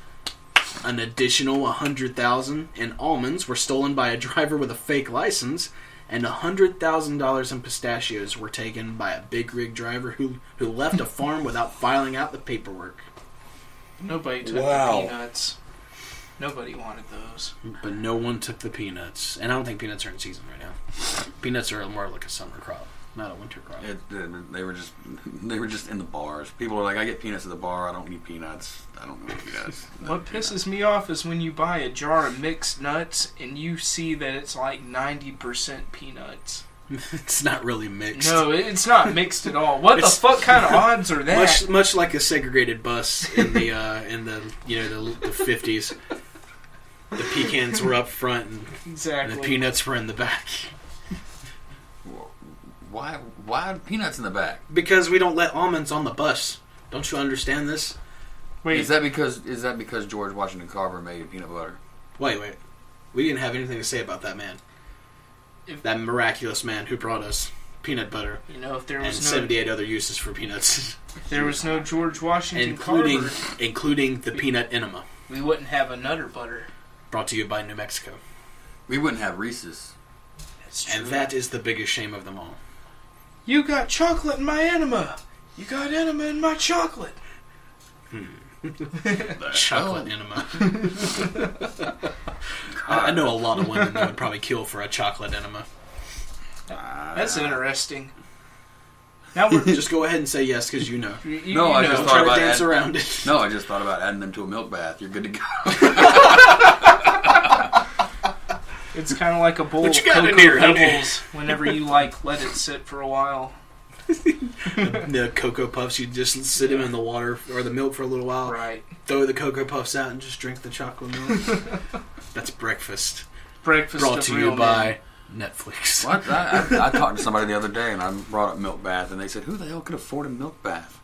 Speaker 4: An additional $100,000 in almonds were stolen by a driver with a fake license, and $100,000 in pistachios were taken by a big rig driver who left a farm without filing out the paperwork.
Speaker 3: Nobody took the peanuts. Nobody wanted those.
Speaker 4: But no one took the peanuts. And I don't think peanuts are in season right now. Peanuts are more like a summer crop, not a winter crop.
Speaker 2: They were just in the bars. People are like, I get peanuts at the bar. I don't need peanuts. I don't know peanuts.
Speaker 3: What pisses me off is when you buy a jar of mixed nuts and you see that it's like 90% peanuts.
Speaker 4: It's not really mixed.
Speaker 3: No, it's not mixed at all. What the fuck kind of odds are that?
Speaker 4: Much like a segregated bus in the the 50s. The pecans were up front and the peanuts were in the back.
Speaker 2: Why are peanuts in the back?
Speaker 4: Because we don't let almonds on the bus. Don't you understand this?
Speaker 3: Wait,
Speaker 2: Is that because George Washington Carver made peanut butter?
Speaker 4: Wait. We didn't have anything to say about that man. That miraculous man who brought us peanut butter.
Speaker 3: You know, if there
Speaker 4: and
Speaker 3: was
Speaker 4: 78 other uses for peanuts.
Speaker 3: If there was no George Washington Carver,
Speaker 4: including the peanut enema.
Speaker 3: we wouldn't have a Nutter Butter.
Speaker 4: Brought to you by New Mexico.
Speaker 2: We wouldn't have Reese's.
Speaker 3: That's true.
Speaker 4: And that is the biggest shame of them all.
Speaker 3: You got chocolate in my enema. You got enema in my chocolate.
Speaker 4: Chocolate enema. I know a lot of women that would probably kill for a chocolate enema.
Speaker 3: That's interesting. Now we're
Speaker 4: Just go ahead and say yes because you know.
Speaker 2: I just
Speaker 4: Don't
Speaker 2: thought
Speaker 4: try to
Speaker 2: about
Speaker 4: dance around it.
Speaker 2: No, I just thought about adding them to a milk bath. You're good to go.
Speaker 3: It's kind of like a bowl of
Speaker 4: What you got in
Speaker 3: Cocoa
Speaker 4: here, honey?
Speaker 3: Pebbles. Whenever you let it sit for a while.
Speaker 4: The Cocoa Puffs, you just sit them in the water or the milk for a little while.
Speaker 3: Right.
Speaker 4: Throw the Cocoa Puffs out and just drink the chocolate milk. That's breakfast.
Speaker 3: Breakfast
Speaker 4: Brought
Speaker 3: of
Speaker 4: to
Speaker 3: real
Speaker 4: you by Netflix.
Speaker 2: What? I talked to somebody the other day and I brought up milk bath and they said, who the hell could afford a milk bath?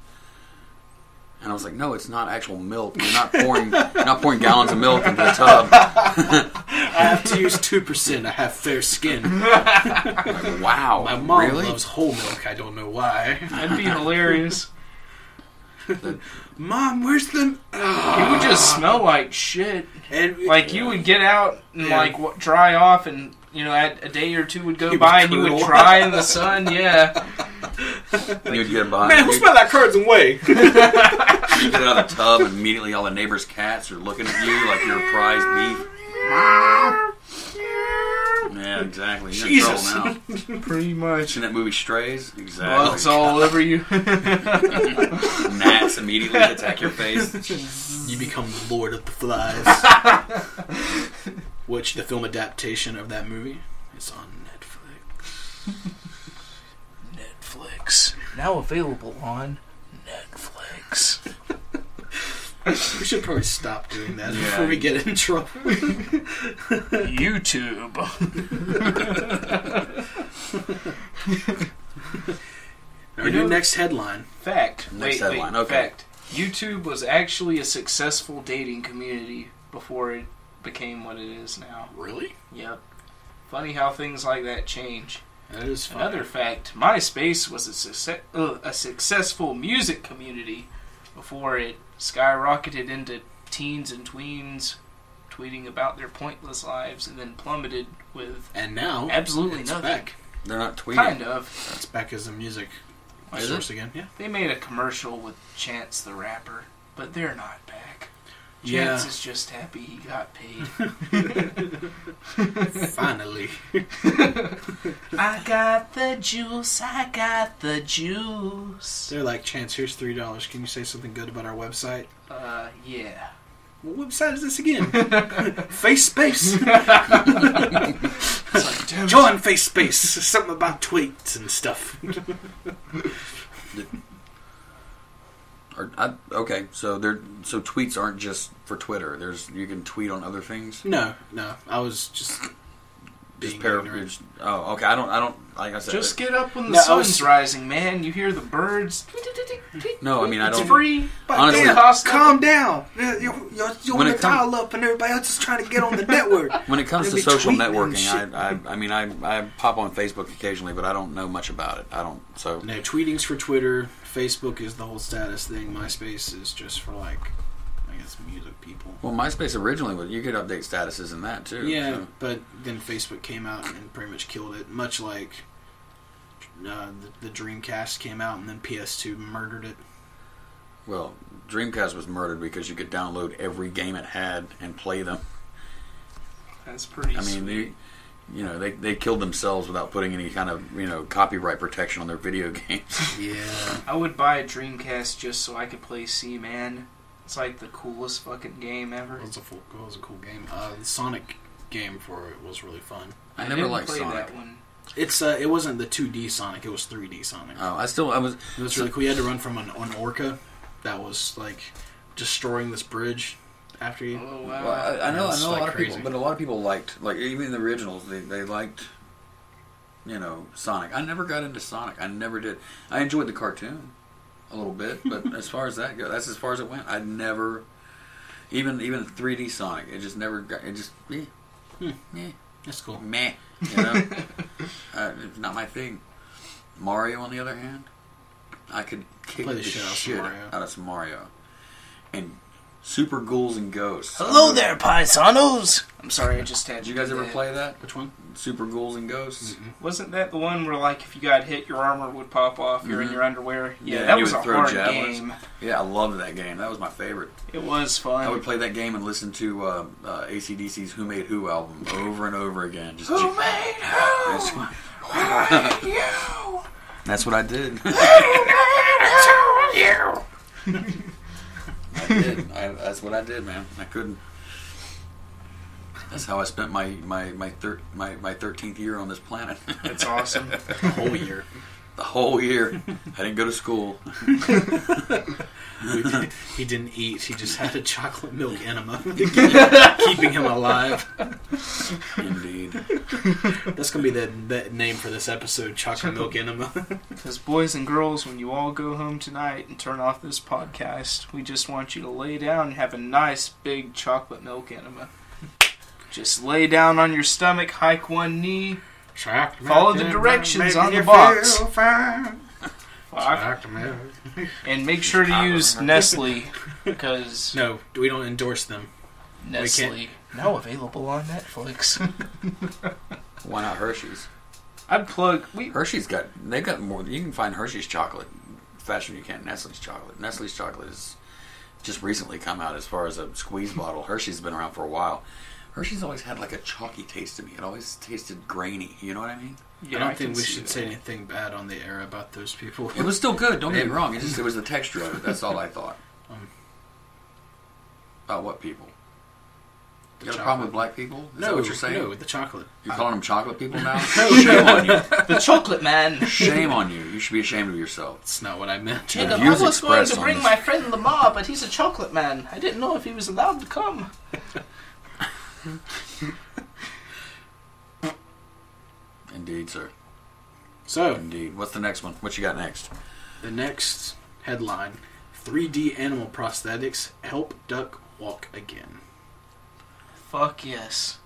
Speaker 2: And I was like, no, it's not actual milk. You're not pouring gallons of milk into the tub.
Speaker 4: I have to use 2%. I have fair skin.
Speaker 2: Like, wow.
Speaker 4: My mom
Speaker 2: really?
Speaker 4: loves whole milk. I don't know why.
Speaker 3: That'd be hilarious.
Speaker 4: Mom, where's the...
Speaker 3: It would just smell like shit.
Speaker 4: And
Speaker 3: Like, you would get out and, dry off and a day or two would go by and you would dry in the sun. Yeah.
Speaker 2: You'd get by.
Speaker 4: Man, who smelled that curds away?
Speaker 2: You get out of the tub, and immediately all the neighbors' cats are looking at you like you're prized beef. Yeah, exactly. You're
Speaker 4: Jesus.
Speaker 2: in trouble now.
Speaker 3: Pretty much.
Speaker 2: Seen that movie Strays? Exactly.
Speaker 3: Bugs all over you.
Speaker 2: Gnats immediately attack your face.
Speaker 4: You become the Lord of the Flies. Which the film adaptation of that movie is on Netflix.
Speaker 3: Now available on Netflix.
Speaker 4: We should probably stop doing that
Speaker 2: Yeah.
Speaker 4: before we get in trouble.
Speaker 3: YouTube.
Speaker 4: Our new next headline.
Speaker 3: Fact.
Speaker 2: Next
Speaker 3: Wait,
Speaker 2: headline, okay.
Speaker 3: Fact. YouTube was actually a successful dating community before it became what it is now.
Speaker 4: Really?
Speaker 3: Yep. Funny how things like that change.
Speaker 4: That is fun.
Speaker 3: Another fact, MySpace was a successful music community before it skyrocketed into teens and tweens tweeting about their pointless lives and then plummeted with
Speaker 4: And now
Speaker 3: absolutely
Speaker 4: it's
Speaker 3: nothing.
Speaker 4: back.
Speaker 2: They're not tweeting.
Speaker 3: Kind of.
Speaker 4: It's back as a music
Speaker 2: Is
Speaker 4: source
Speaker 2: it?
Speaker 4: again. Yeah.
Speaker 3: They made a commercial with Chance the Rapper, but they're not back.
Speaker 4: Yeah.
Speaker 3: Chance is just happy he got paid.
Speaker 4: Finally.
Speaker 3: I got the juice, I got the juice.
Speaker 4: They're like, Chance, here's $3. Can you say something good about our website?
Speaker 3: Yeah.
Speaker 4: What website is this again? Face Space.
Speaker 3: It's like, damn it.
Speaker 4: Join Face Space. Something about tweets and stuff.
Speaker 2: Okay, so tweets aren't just for Twitter. You can tweet on other things.
Speaker 4: No. I was just being ignorant.
Speaker 2: paraphrase. Oh, okay. I don't. Like I said,
Speaker 3: Just get up when the
Speaker 4: No, I
Speaker 3: sun's
Speaker 4: was-
Speaker 3: rising, man. You hear the birds.
Speaker 2: No, I mean, I
Speaker 3: It's
Speaker 2: don't.
Speaker 3: free.
Speaker 2: Honestly,
Speaker 4: Damn,
Speaker 3: cost
Speaker 4: calm down. You're
Speaker 2: When
Speaker 4: on
Speaker 2: it
Speaker 4: the
Speaker 2: come-
Speaker 4: dial up and everybody else is trying to get on the network.
Speaker 2: when it comes to
Speaker 4: They be
Speaker 2: social
Speaker 4: tweeting and
Speaker 2: networking,
Speaker 4: shit.
Speaker 2: I pop on Facebook occasionally, but I don't know much about it. I don't. So
Speaker 4: No, tweeting's for Twitter. Facebook is the whole status thing. MySpace is just for, like, I guess, music people.
Speaker 2: well, MySpace originally was you could update statuses in that too.
Speaker 4: Yeah,
Speaker 2: so.
Speaker 4: but then Facebook came out and pretty much killed it. Much like the Dreamcast came out and then PS2 murdered it.
Speaker 2: Well, Dreamcast was murdered because you could download every game it had and play them.
Speaker 3: That's pretty
Speaker 2: I mean,
Speaker 3: sweet.
Speaker 2: they killed themselves without putting any kind of copyright protection on their video games.
Speaker 4: Yeah.
Speaker 3: I would buy a Dreamcast just so I could play Seaman. It's like the coolest fucking game ever.
Speaker 4: It was a cool game. The Sonic game for it was really fun.
Speaker 2: I never
Speaker 3: didn't
Speaker 2: liked
Speaker 3: play
Speaker 2: Sonic.
Speaker 3: that one.
Speaker 4: It wasn't the 2D Sonic, it was 3D Sonic.
Speaker 2: Oh, I was.
Speaker 4: It was really cool. You had to run from an orca that was like destroying this bridge after you.
Speaker 3: Oh wow!
Speaker 2: Well, I know
Speaker 4: It's
Speaker 2: a
Speaker 4: like
Speaker 2: lot of
Speaker 4: crazy.
Speaker 2: people, but a lot of people liked, like, even the originals. They liked, Sonic. I never got into Sonic. I never did. I enjoyed the cartoon a little bit, but as far as that goes, that's as far as it went. I never, even 3D Sonic. It just never got. It just
Speaker 4: That's cool.
Speaker 2: meh. It's not my thing. Mario, on the other hand, I could kick
Speaker 4: Play
Speaker 2: the
Speaker 4: the shit out of
Speaker 2: shit
Speaker 4: Mario.
Speaker 2: out of some Mario. And Super Ghouls and Ghosts.
Speaker 3: Hello there, paisanos. I'm sorry, I just had.
Speaker 2: Did you guys
Speaker 3: to do
Speaker 2: ever
Speaker 3: that.
Speaker 2: play that?
Speaker 4: Which one?
Speaker 2: Super Ghouls and Ghosts?
Speaker 3: Wasn't that the one where, like, if you got hit, your armor would pop off? You're in your underwear. Yeah,
Speaker 2: Yeah,
Speaker 3: that
Speaker 2: you
Speaker 3: was
Speaker 2: would
Speaker 3: a
Speaker 2: throw
Speaker 3: hard
Speaker 2: javelins.
Speaker 3: game.
Speaker 2: Yeah, I loved that game. That was my favorite.
Speaker 3: It was fun.
Speaker 2: I would play that game and listen to AC/DC's "Who Made Who" album over and over again. Just
Speaker 3: Who made who? Who made you?
Speaker 2: That's what I did. I did. That's what I did, man. I couldn't. That's how I spent my 13th year on this planet.
Speaker 3: That's awesome.
Speaker 4: The whole year.
Speaker 2: The whole year. I didn't go to school.
Speaker 4: He didn't eat. He just had a chocolate milk enema, keeping him alive.
Speaker 2: Indeed.
Speaker 4: That's gonna be the name for this episode: chocolate milk enema.
Speaker 3: Because, boys and girls, when you all go home tonight and turn off this podcast, we just want you to lay down and have a nice big chocolate milk enema. Just lay down on your stomach, hike one knee, follow the directions on the box. And make sure to use Nestle, because
Speaker 4: No, we don't endorse them.
Speaker 3: Nestle now available on Netflix.
Speaker 2: Why not Hershey's?
Speaker 3: I'd plug.
Speaker 2: Hershey's they've got more. You can find Hershey's chocolate faster than you can Nestle's chocolate. Nestle's chocolate has just recently come out as far as a squeeze bottle. Hershey's been around for a while. Hershey's always had like a chalky taste to me. It always tasted grainy. You know what I mean?
Speaker 4: Yeah, I don't think we should say anything bad on the air about those people.
Speaker 2: It was still good. Don't get me wrong. It was the texture of it. That's all I thought. About what people? You got a problem with black people? Is that what you're saying?
Speaker 4: No, the chocolate.
Speaker 2: You're calling them chocolate people now? Shame on you.
Speaker 3: The chocolate man.
Speaker 2: Shame on you. You should be ashamed of yourself.
Speaker 4: That's not what I meant.
Speaker 3: Jacob, I was going to bring my friend Lamar, but he's a chocolate man. I didn't know if he was allowed to come.
Speaker 2: Indeed, sir.
Speaker 4: So,
Speaker 2: indeed. What's the next one? What you got next?
Speaker 4: The next headline: 3D animal prosthetics help duck walk again.
Speaker 3: Fuck yes.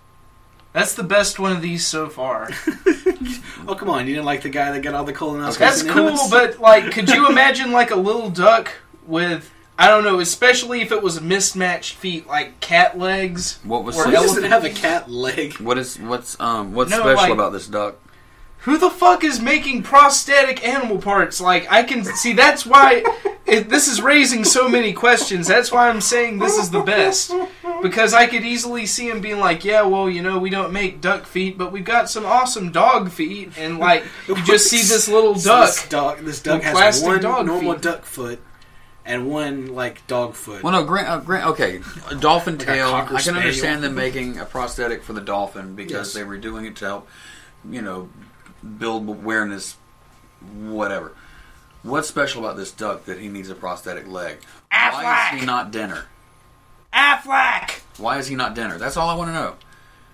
Speaker 3: That's the best one of these so far.
Speaker 4: Oh, come on. You didn't like the guy that got all the colonoscopies?
Speaker 3: That's cool, but, like, could you imagine, like, a little duck with, I don't know, especially if it was mismatched feet, like cat legs?
Speaker 2: What was
Speaker 4: or doesn't have a cat leg?
Speaker 2: What's special about this duck?
Speaker 3: Who the fuck is making prosthetic animal parts? Like, I can see, that's why this is raising so many questions. That's why I'm saying this is the best. Because I could easily see him being like, yeah, well, you know, we don't make duck feet, but we've got some awesome dog feet. And, like, you just see this little duck.
Speaker 4: So this duck has one normal duck foot and one, like, dog foot.
Speaker 2: Well, no, okay. A dolphin tail. I can understand them making a prosthetic for the dolphin because they were doing it to help, you know, build awareness, whatever. What's special about this duck that he needs a prosthetic leg?
Speaker 3: Affleck.
Speaker 2: Why is he not dinner?
Speaker 3: Affleck!
Speaker 2: Why is he not dinner? That's all I want to know.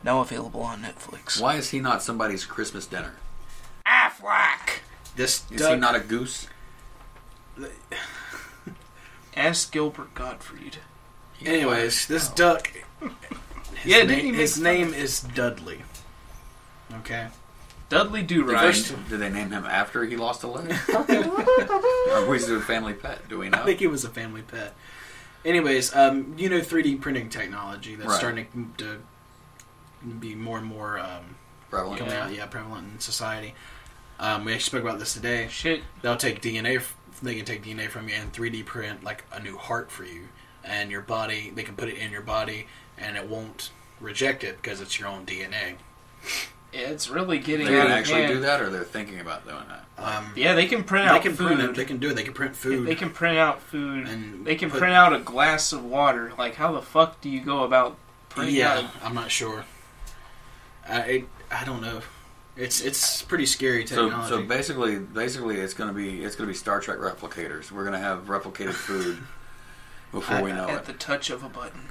Speaker 3: Now available on Netflix.
Speaker 2: Why is he not somebody's Christmas dinner?
Speaker 3: Affleck!
Speaker 2: Is he not a goose?
Speaker 3: Ask Gilbert Gottfried.
Speaker 4: Anyways, this duck... His name is Dudley. Okay?
Speaker 3: Dudley Do-Right.
Speaker 2: Did they name him after he lost a leg? Or was he a family pet? Do we know?
Speaker 4: I think he was a family pet. Anyways, you know 3D printing technology that's starting to be more and more
Speaker 2: prevalent.
Speaker 4: Coming out, prevalent in society. We actually spoke about this today.
Speaker 3: Shit.
Speaker 4: They'll take DNA. They can take DNA from you and 3D print like a new heart for you, and your body. They can put it in your body, and it won't reject it because it's your own DNA.
Speaker 3: Yeah, it's really getting.
Speaker 2: They can actually do that, or they're thinking about doing that.
Speaker 3: Yeah, they can print out food.
Speaker 4: They can do it. They can print food.
Speaker 3: They can print out food. And they can print out a glass of water. Like, how the fuck do you go about printing out?
Speaker 4: Yeah, I'm not sure. I don't know. It's pretty scary technology.
Speaker 2: So basically, it's gonna be Star Trek replicators. We're gonna have replicated food before we know it.
Speaker 3: At the touch of a button.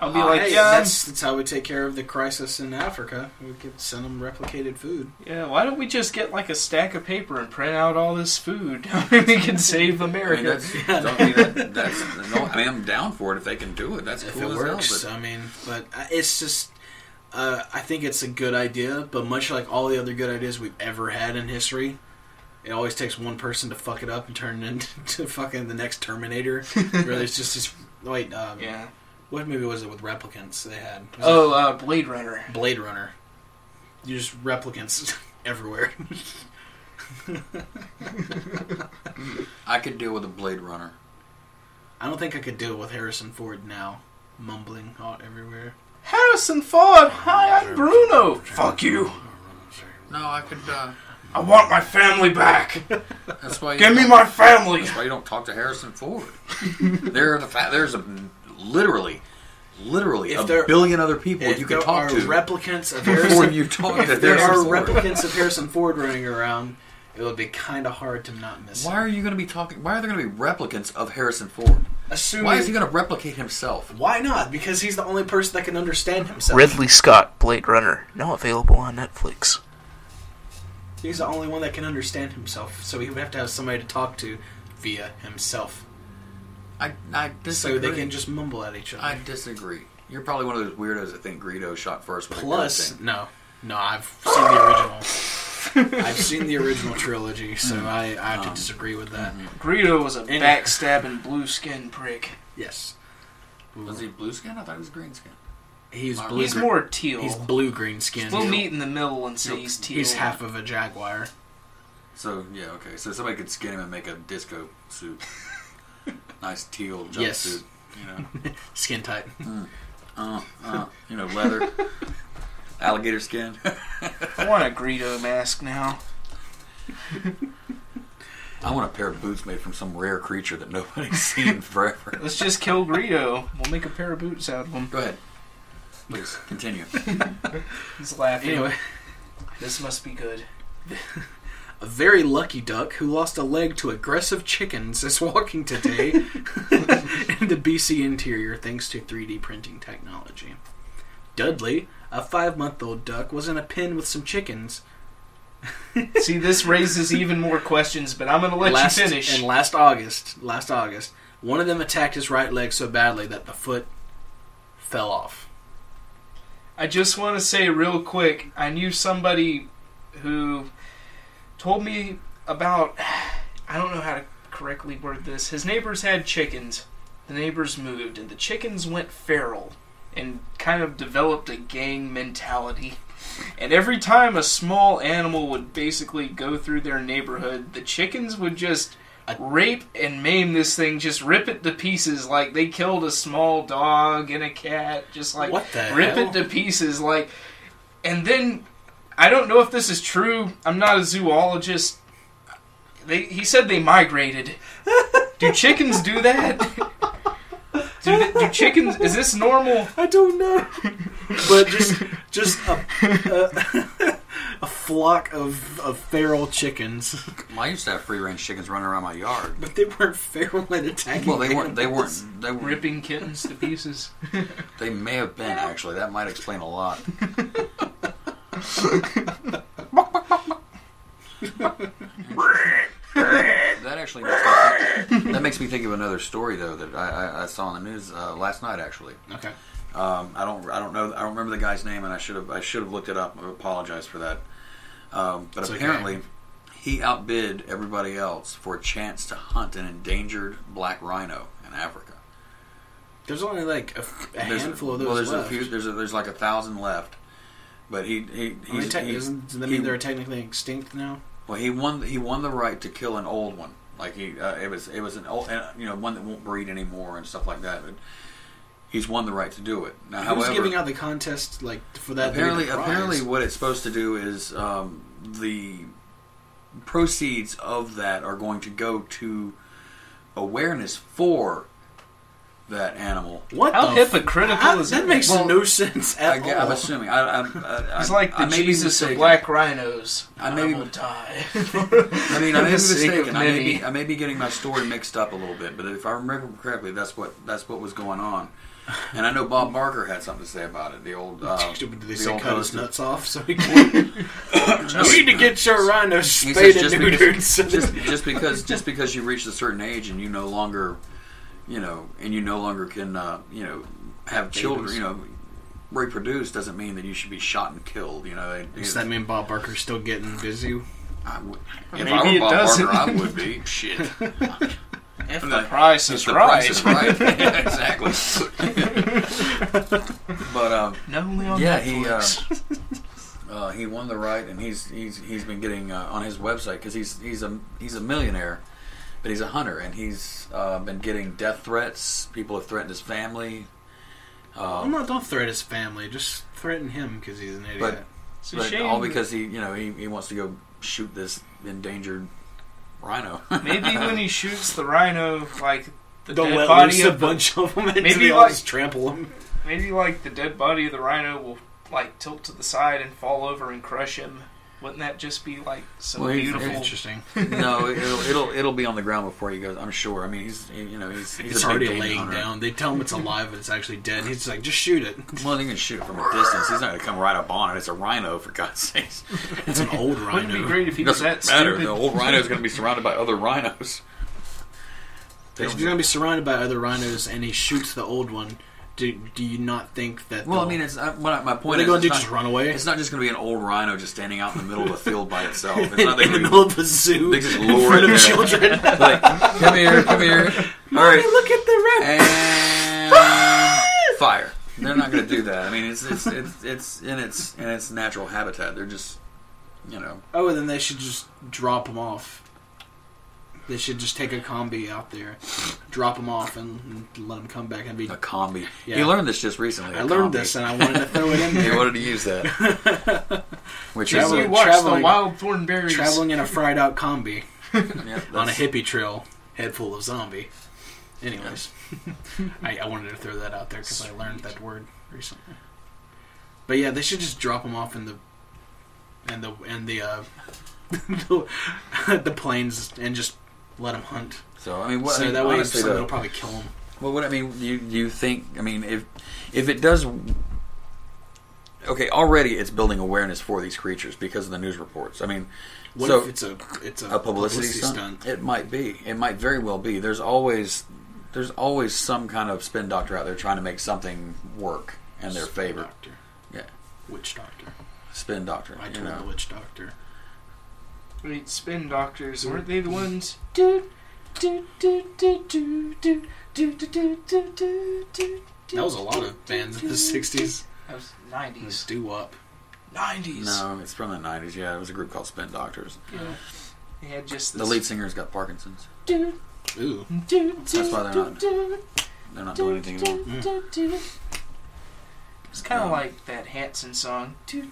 Speaker 3: I'll be like, yeah.
Speaker 4: That's how we take care of the crisis in Africa. We could send them replicated food.
Speaker 3: Yeah, why don't we just get like a stack of paper and print out all this food? We can save America.
Speaker 2: I'm down for it if they can do it. That's cool.
Speaker 4: If it works, but it's just. I think it's a good idea, but much like all the other good ideas we've ever had in history, it always takes one person to fuck it up and turn it into fucking the next Terminator. Where there's just this. Yeah. What movie was it with replicants they had?
Speaker 3: Blade Runner.
Speaker 4: Blade Runner. You just replicants everywhere.
Speaker 2: I could deal with a Blade Runner.
Speaker 4: I don't think I could deal with Harrison Ford now, mumbling out everywhere.
Speaker 3: Harrison Ford! Hi, I'm Bruno! Fuck you!
Speaker 2: No, I could,
Speaker 3: I want my family back!
Speaker 2: That's why
Speaker 3: Give me my family!
Speaker 2: That's why you don't talk to Harrison Ford. There's literally a billion other people you can talk to.
Speaker 4: Replicants of Harrison,
Speaker 2: before you talk to
Speaker 4: if there
Speaker 2: Harrison
Speaker 4: are
Speaker 2: Ford.
Speaker 4: replicants of Harrison Ford running around, it would be kind of hard to not miss
Speaker 2: Why are there going to be replicants of Harrison Ford? Why is he going to replicate himself?
Speaker 4: Why not? Because he's the only person that can understand himself.
Speaker 3: Ridley Scott, Blade Runner, now available on Netflix.
Speaker 4: He's the only one that can understand himself, so he would have to have somebody to talk to via himself.
Speaker 2: I disagree.
Speaker 4: So they can just mumble at each other.
Speaker 2: I disagree. You're probably one of those weirdos that think Greedo shot first.
Speaker 4: Plus, no, I've seen the original. I've seen the original trilogy, so I have to disagree with that.
Speaker 3: Greedo was a backstabbing blue skin prick.
Speaker 4: Yes.
Speaker 2: Was he blue skin? I thought he was green skin.
Speaker 4: He's blue.
Speaker 3: He's more teal.
Speaker 4: He's blue-green skinned.
Speaker 3: We'll meet in the middle and say he's teal.
Speaker 4: He's half of a jaguar.
Speaker 2: So, yeah, okay. So somebody could skin him and make a disco suit. Nice teal jumpsuit. You know.
Speaker 4: Skin tight.
Speaker 2: Leather. Alligator skin.
Speaker 3: I want a Greedo mask now.
Speaker 2: I want a pair of boots made from some rare creature that nobody's seen forever.
Speaker 3: Let's just kill Greedo. We'll make a pair of boots out of him.
Speaker 2: Go ahead. Please, continue.
Speaker 3: He's laughing.
Speaker 4: Anyway.
Speaker 3: This must be good.
Speaker 4: A very lucky duck who lost a leg to aggressive chickens is walking today in the BC interior thanks to 3D printing technology. Dudley, a 5-month-old duck, was in a pen with some chickens.
Speaker 3: See, this raises even more questions, but I'm going to let you finish.
Speaker 4: And last August, one of them attacked his right leg so badly that the foot fell off.
Speaker 3: I just want to say real quick, I knew somebody who told me about, I don't know how to correctly word this, his neighbors had chickens. The neighbors moved, and the chickens went feral and kind of developed a gang mentality. And every time a small animal would basically go through their neighborhood, the chickens would just rape and maim this thing, just rip it to pieces like they killed a small dog and a cat, just like
Speaker 4: what the
Speaker 3: rip
Speaker 4: hell?
Speaker 3: it to pieces, like. And then, I don't know if this is true, I'm not a zoologist, he said they migrated. Do chickens do that? Do chickens, is this normal?
Speaker 4: I don't know. But just a flock of feral chickens.
Speaker 2: Well, I used to have free-range chickens running around my yard.
Speaker 4: But they weren't feral and attacking.
Speaker 2: Well, they weren't
Speaker 3: Ripping kittens to pieces.
Speaker 2: They may have been, actually. That might explain a lot. That actually makes me think of another story, though, that I saw in the news last night, actually.
Speaker 4: Okay.
Speaker 2: I don't remember the guy's name, and I should have looked it up. I apologize for that. But it's apparently he outbid everybody else for a chance to hunt an endangered black rhino in Africa.
Speaker 4: There's only like a handful of those left.
Speaker 2: There's like 1,000 left. But
Speaker 4: doesn't that mean they're technically extinct now?
Speaker 2: Well, he won the right to kill an old one. Like it was an old, one that won't breed anymore and stuff like that. But he's won the right to do it. Now,
Speaker 4: who's giving out the contest like for that?
Speaker 2: Apparently, what it's supposed to do is the proceeds of that are going to go to awareness for that animal.
Speaker 4: What?
Speaker 3: How hypocritical is that?
Speaker 4: That makes no sense at all.
Speaker 2: I'm assuming.
Speaker 3: It's like the Jesus of black rhinos.
Speaker 2: I
Speaker 3: will die.
Speaker 2: I may be mistaken. I may be getting my story mixed up a little bit, but if I remember correctly, that's what was going on. And I know Bob Barker had something to say about it. The old
Speaker 4: did they say cut his nuts off so he
Speaker 2: can?
Speaker 4: You need to get your rhinos spayed and neutered.
Speaker 2: Just because you reach a certain age and you no longer can have children, reproduce, doesn't mean that you should be shot and killed.
Speaker 4: Does that mean Bob Barker's still getting busy?
Speaker 2: If I were Bob Barker, I would be. Shit.
Speaker 3: If the price is right.
Speaker 2: Yeah, exactly. But he won the right, and he's been getting on his website because he's a millionaire, but he's a hunter, and he's been getting death threats. People have threatened his family.
Speaker 4: Don't threaten his family. Just threaten him because he's an idiot.
Speaker 2: But all because he wants to go shoot this endangered rhino.
Speaker 3: Maybe when he shoots the rhino, like the
Speaker 4: don't
Speaker 3: dead
Speaker 4: let
Speaker 3: body
Speaker 4: loose
Speaker 3: of
Speaker 4: a bunch of them, and
Speaker 3: maybe
Speaker 4: just trample them.
Speaker 3: Maybe like the dead body of the rhino will like tilt to the side and fall over and crush him. Wouldn't that just be like so beautiful?
Speaker 4: Interesting.
Speaker 2: No, it'll be on the ground before he goes. I'm sure. I mean, he's
Speaker 4: it's already laying down. They tell him it's alive, but it's actually dead. He's like, just shoot it.
Speaker 2: Well, they can shoot it from a distance. He's not going to come right up on it. It's a rhino, for God's sakes.
Speaker 4: It's an old rhino.
Speaker 3: Wouldn't it be great if he was that
Speaker 2: matter.
Speaker 3: stupid?
Speaker 2: The old rhino is going to be surrounded by other rhinos.
Speaker 4: He's going to be surrounded by other rhinos, and he shoots the old one. Do you not think that?
Speaker 2: Well, I mean, it's my point.
Speaker 4: What are they going to do? Just run away?
Speaker 2: It's not just going to be an old rhino just standing out in the middle of a field by itself. It's not
Speaker 4: in the middle of a zoo.
Speaker 2: They just lure it in children. Like, come here. All right,
Speaker 4: look at the rat.
Speaker 2: And fire. They're not going to do that. I mean, it's in its natural habitat. They're just, you know.
Speaker 4: Oh, then they should just drop them off. They should just take a combi out there, drop them off, and let them come back and be
Speaker 2: A combi.
Speaker 4: Yeah.
Speaker 2: You learned this just recently.
Speaker 4: I learned this, and I wanted to throw it in
Speaker 2: You
Speaker 4: there.
Speaker 2: wanted to use that. Which is
Speaker 3: You watched the wild thornberries.
Speaker 4: Traveling in a fried out combi
Speaker 2: yeah,
Speaker 4: on a hippie trail, head full of zombie. Anyways, I wanted to throw that out there because I learned that word recently. But yeah, they should just drop them off in the the plains and just let them hunt.
Speaker 2: So I mean, what,
Speaker 4: So
Speaker 2: I mean,
Speaker 4: that way
Speaker 2: honestly,
Speaker 4: somebody will probably kill them.
Speaker 2: well, what I mean, you think? I mean, if it does, okay, already it's building awareness for these creatures because of the news reports. I mean,
Speaker 4: What
Speaker 2: so
Speaker 4: if it's
Speaker 2: a publicity stunt? It might be. It might very well be. There's always some kind of spin doctor out there trying to make something work in their favor.
Speaker 4: Doctor.
Speaker 2: Yeah,
Speaker 4: Witch doctor.
Speaker 2: spin doctor.
Speaker 4: I
Speaker 2: you
Speaker 4: told
Speaker 2: know.
Speaker 4: the witch doctor.
Speaker 3: Wait, spin doctors, weren't they the ones?
Speaker 4: That was a lot of bands in the 60s.
Speaker 3: That was 90s.
Speaker 4: Doo-wop.
Speaker 3: 90s.
Speaker 2: No, it's from the 90s. Yeah, it was a group called Spin Doctors.
Speaker 3: Yeah. They had just
Speaker 2: The
Speaker 3: this.
Speaker 2: lead singer's got Parkinson's.
Speaker 4: Ooh.
Speaker 2: That's why they're not doing anything anymore.
Speaker 3: It's kind of like that Hanson song. You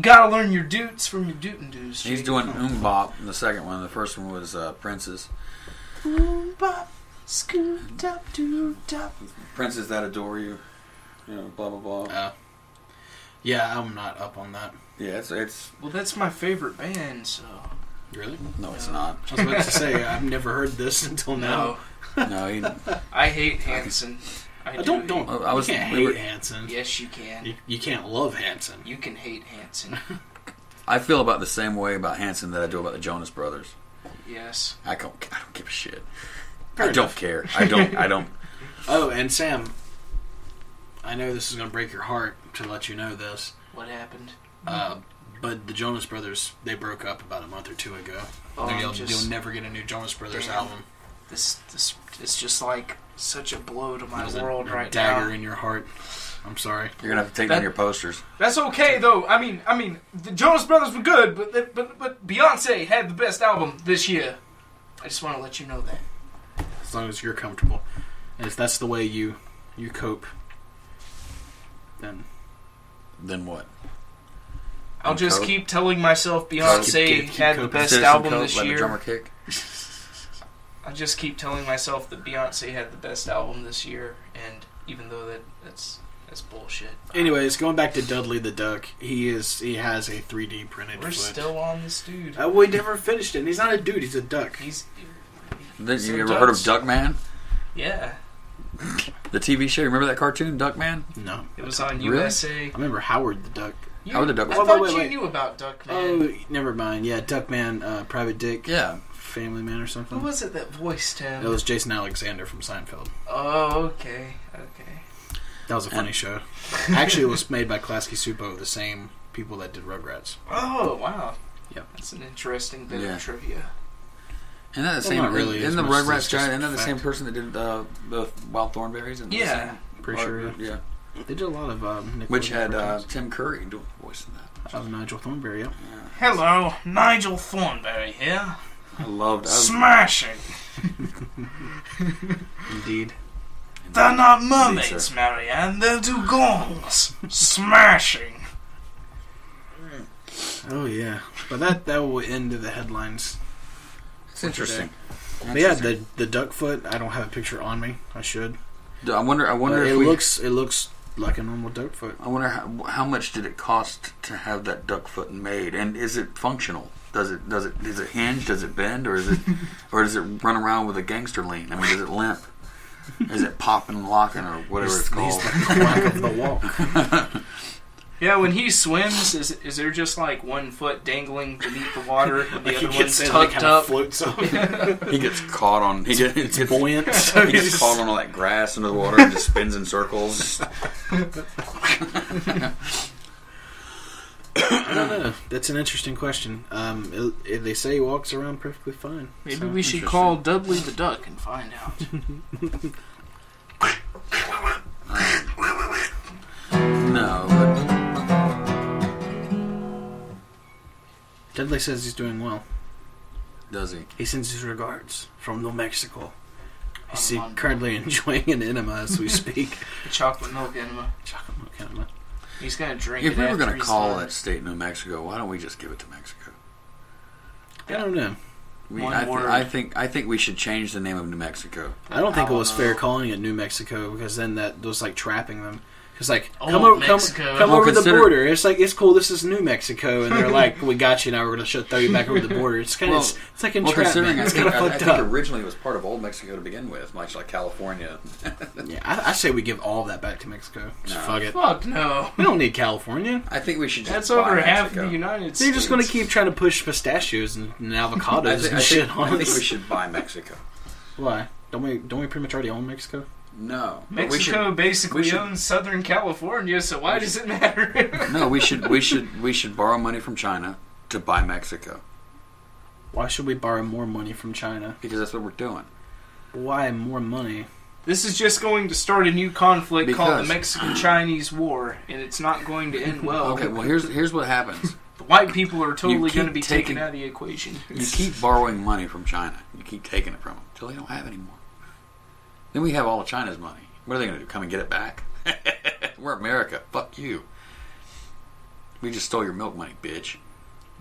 Speaker 3: gotta learn your doots from your dootin'
Speaker 2: He's doing Bop in the second one. The first one was Prince's.
Speaker 3: Bop, scoop, top, doo, top.
Speaker 2: Princes That Adore You. You know, blah, blah, blah.
Speaker 4: Yeah, I'm not up on that.
Speaker 2: Yeah, it's...
Speaker 3: Well, that's my favorite band, so.
Speaker 4: Really?
Speaker 2: No, it's not.
Speaker 4: I was about to say, I've never heard this until now.
Speaker 2: No,
Speaker 3: I hate Hanson. I
Speaker 4: Don't.
Speaker 3: hate-
Speaker 2: I was-
Speaker 4: You can't
Speaker 2: we
Speaker 4: hate
Speaker 2: were-
Speaker 4: Hanson.
Speaker 3: Yes, you can.
Speaker 4: You can't love Hanson.
Speaker 3: You can hate Hanson.
Speaker 2: I feel about the same way about Hanson that I do about the Jonas Brothers.
Speaker 3: Yes.
Speaker 2: I don't give a shit.
Speaker 4: Fair
Speaker 2: I
Speaker 4: enough.
Speaker 2: don't care. I don't.
Speaker 4: Oh, and Sam, I know this is going to break your heart to let you know this,
Speaker 3: What happened?
Speaker 4: but the Jonas Brothers, they broke up about a month or two ago.
Speaker 3: Oh,
Speaker 4: You'll never get a new Jonas Brothers
Speaker 3: Damn.
Speaker 4: album.
Speaker 3: This it's just like such a blow to my
Speaker 4: There's
Speaker 3: world
Speaker 4: a
Speaker 3: right
Speaker 4: dagger
Speaker 3: now.
Speaker 4: in your heart. I'm sorry.
Speaker 2: You're going to have to take down your posters.
Speaker 3: That's okay though. I mean, the Jonas Brothers were good, but Beyonce had the best album this year. I just want to let you know that.
Speaker 4: As long as you're comfortable. And if that's the way you cope, then
Speaker 2: Then what?
Speaker 3: I'll just
Speaker 2: Coke?
Speaker 3: keep telling myself Beyonce
Speaker 4: Keep
Speaker 3: had the
Speaker 4: coping.
Speaker 3: best
Speaker 2: Citizen
Speaker 3: album
Speaker 2: Coke,
Speaker 3: this
Speaker 2: let the
Speaker 3: year.
Speaker 2: drummer kick.
Speaker 3: I'll just keep telling myself that Beyonce had the best album this year, and even though that's bullshit.
Speaker 4: Anyways, going back to Dudley the Duck, he has a 3D printed
Speaker 3: We're
Speaker 4: foot.
Speaker 3: still on this dude.
Speaker 4: We never finished it. And he's not a dude, he's a duck.
Speaker 3: He's
Speaker 2: You ever heard of Duckman?
Speaker 3: yeah.
Speaker 2: The TV show? Remember that cartoon, Duckman?
Speaker 4: No.
Speaker 3: It was on
Speaker 2: Really?
Speaker 3: USA.
Speaker 4: I remember Howard the Duck.
Speaker 2: Howard the Duck
Speaker 3: I
Speaker 2: was-
Speaker 3: thought
Speaker 4: wait,
Speaker 3: you
Speaker 4: wait.
Speaker 3: knew about Duckman.
Speaker 4: Oh, never mind. Yeah, Duckman, Private Dick,
Speaker 2: Yeah.
Speaker 4: Family Man or something.
Speaker 3: Who was it that voiced him?
Speaker 4: It was Jason Alexander from Seinfeld.
Speaker 3: Oh, okay.
Speaker 4: That was a funny show. Actually, it was made by Klasky Supo, the same people that did Rugrats.
Speaker 3: Oh, wow.
Speaker 4: Yep.
Speaker 3: That's an interesting bit
Speaker 2: Yeah.
Speaker 3: of trivia.
Speaker 2: Isn't that the
Speaker 4: Well,
Speaker 2: same?
Speaker 4: not really,
Speaker 2: In
Speaker 4: as
Speaker 2: the
Speaker 4: much as
Speaker 2: Rugrats
Speaker 4: it's
Speaker 2: guy,
Speaker 4: just
Speaker 2: isn't that the same
Speaker 4: fact.
Speaker 2: person that did the Wild Thornberries? And
Speaker 3: Yeah.
Speaker 4: Pretty sure.
Speaker 2: Yeah.
Speaker 4: They did a lot of
Speaker 2: Which had
Speaker 4: Nickelodeon
Speaker 2: Tim Curry doing voice in that.
Speaker 4: Nigel Thornberry, yeah.
Speaker 3: Hello, Nigel Thornberry here.
Speaker 2: I loved.
Speaker 3: Smashing.
Speaker 4: Indeed.
Speaker 3: They're not
Speaker 2: Indeed,
Speaker 3: mermaids,
Speaker 2: sir.
Speaker 3: Marianne. They're dugongs. Smashing.
Speaker 4: Oh, yeah. But that will end the headlines.
Speaker 2: It's interesting.
Speaker 4: But yeah, the duck foot, I don't have a picture on me. I should.
Speaker 2: I wonder
Speaker 4: But
Speaker 2: if
Speaker 4: it looks like a normal duck foot.
Speaker 2: I wonder how much did it cost to have that duck foot made, and is it functional? Is it hinge? Does it bend, or does it run around with a gangster lean? I mean, does it limp? Is it popping and locking or whatever it's called?
Speaker 4: He's the quack of the walk.
Speaker 3: Yeah, when he swims, is there just like one foot dangling beneath the water and the
Speaker 4: Like he
Speaker 3: other
Speaker 4: gets
Speaker 3: one's
Speaker 4: in, like,
Speaker 3: tucked
Speaker 4: kind of
Speaker 3: up?
Speaker 4: floats up.
Speaker 2: He gets caught on. He gets
Speaker 4: buoyant.
Speaker 2: He gets caught on all that grass under the water and just spins in circles.
Speaker 4: I don't know. That's an interesting question. They say he walks around perfectly fine.
Speaker 3: Maybe
Speaker 4: So,
Speaker 3: we should
Speaker 2: interesting.
Speaker 3: call Dudley the Duck and find out.
Speaker 4: Tedley says he's doing well.
Speaker 2: Does he?
Speaker 4: He sends his regards from New Mexico. He's currently enjoying an enema as we speak.
Speaker 3: The chocolate milk enema.
Speaker 4: Chocolate milk enema.
Speaker 3: He's going to drink
Speaker 2: If
Speaker 3: it
Speaker 2: we were
Speaker 3: after
Speaker 2: going to
Speaker 3: he's
Speaker 2: call
Speaker 3: done.
Speaker 2: that state New Mexico, why don't we just give it to Mexico?
Speaker 4: I don't know.
Speaker 2: I think we should change the name of New Mexico.
Speaker 4: I don't think it was fair calling it New Mexico because then that was like trapping them. It's like come
Speaker 3: Well,
Speaker 4: over the border. It's like it's cool. This is New Mexico, and they're like, we got you now. We're gonna throw you back over the border. It's kind of it's like entrapment. It's kind of fucked up.
Speaker 2: I think originally it was part of Old Mexico to begin with, much like California.
Speaker 4: Yeah, I say we give all of that back to Mexico. Just fuck it.
Speaker 3: Fuck no.
Speaker 4: We don't need California.
Speaker 2: I think we should.
Speaker 3: That's
Speaker 2: just buy
Speaker 3: over half
Speaker 2: Mexico.
Speaker 3: of the United States.
Speaker 4: They're just gonna keep trying to push pistachios and avocados and shit on
Speaker 2: I think
Speaker 4: us.
Speaker 2: we should buy Mexico.
Speaker 4: Why? Don't we pretty much already own Mexico?
Speaker 2: No,
Speaker 3: Mexico basically owns Southern California, so why does it matter?
Speaker 2: No, we should borrow money from China to buy Mexico.
Speaker 4: Why should we borrow more money from China?
Speaker 2: Because that's what we're doing.
Speaker 4: Why more money?
Speaker 3: This is just going to start a new conflict called the
Speaker 2: Because-
Speaker 3: Mexican-Chinese War, and it's not going to end well.
Speaker 2: Okay, well here's what happens.
Speaker 3: The white people are totally
Speaker 2: keep
Speaker 3: going to be taken
Speaker 2: taking-
Speaker 3: out of the equation.
Speaker 2: You keep borrowing money from China. You keep taking it from them until they don't have any more. Then we have all of China's money. What are they going to do? Come and get it back? We're America. Fuck you. We just stole your milk money, bitch.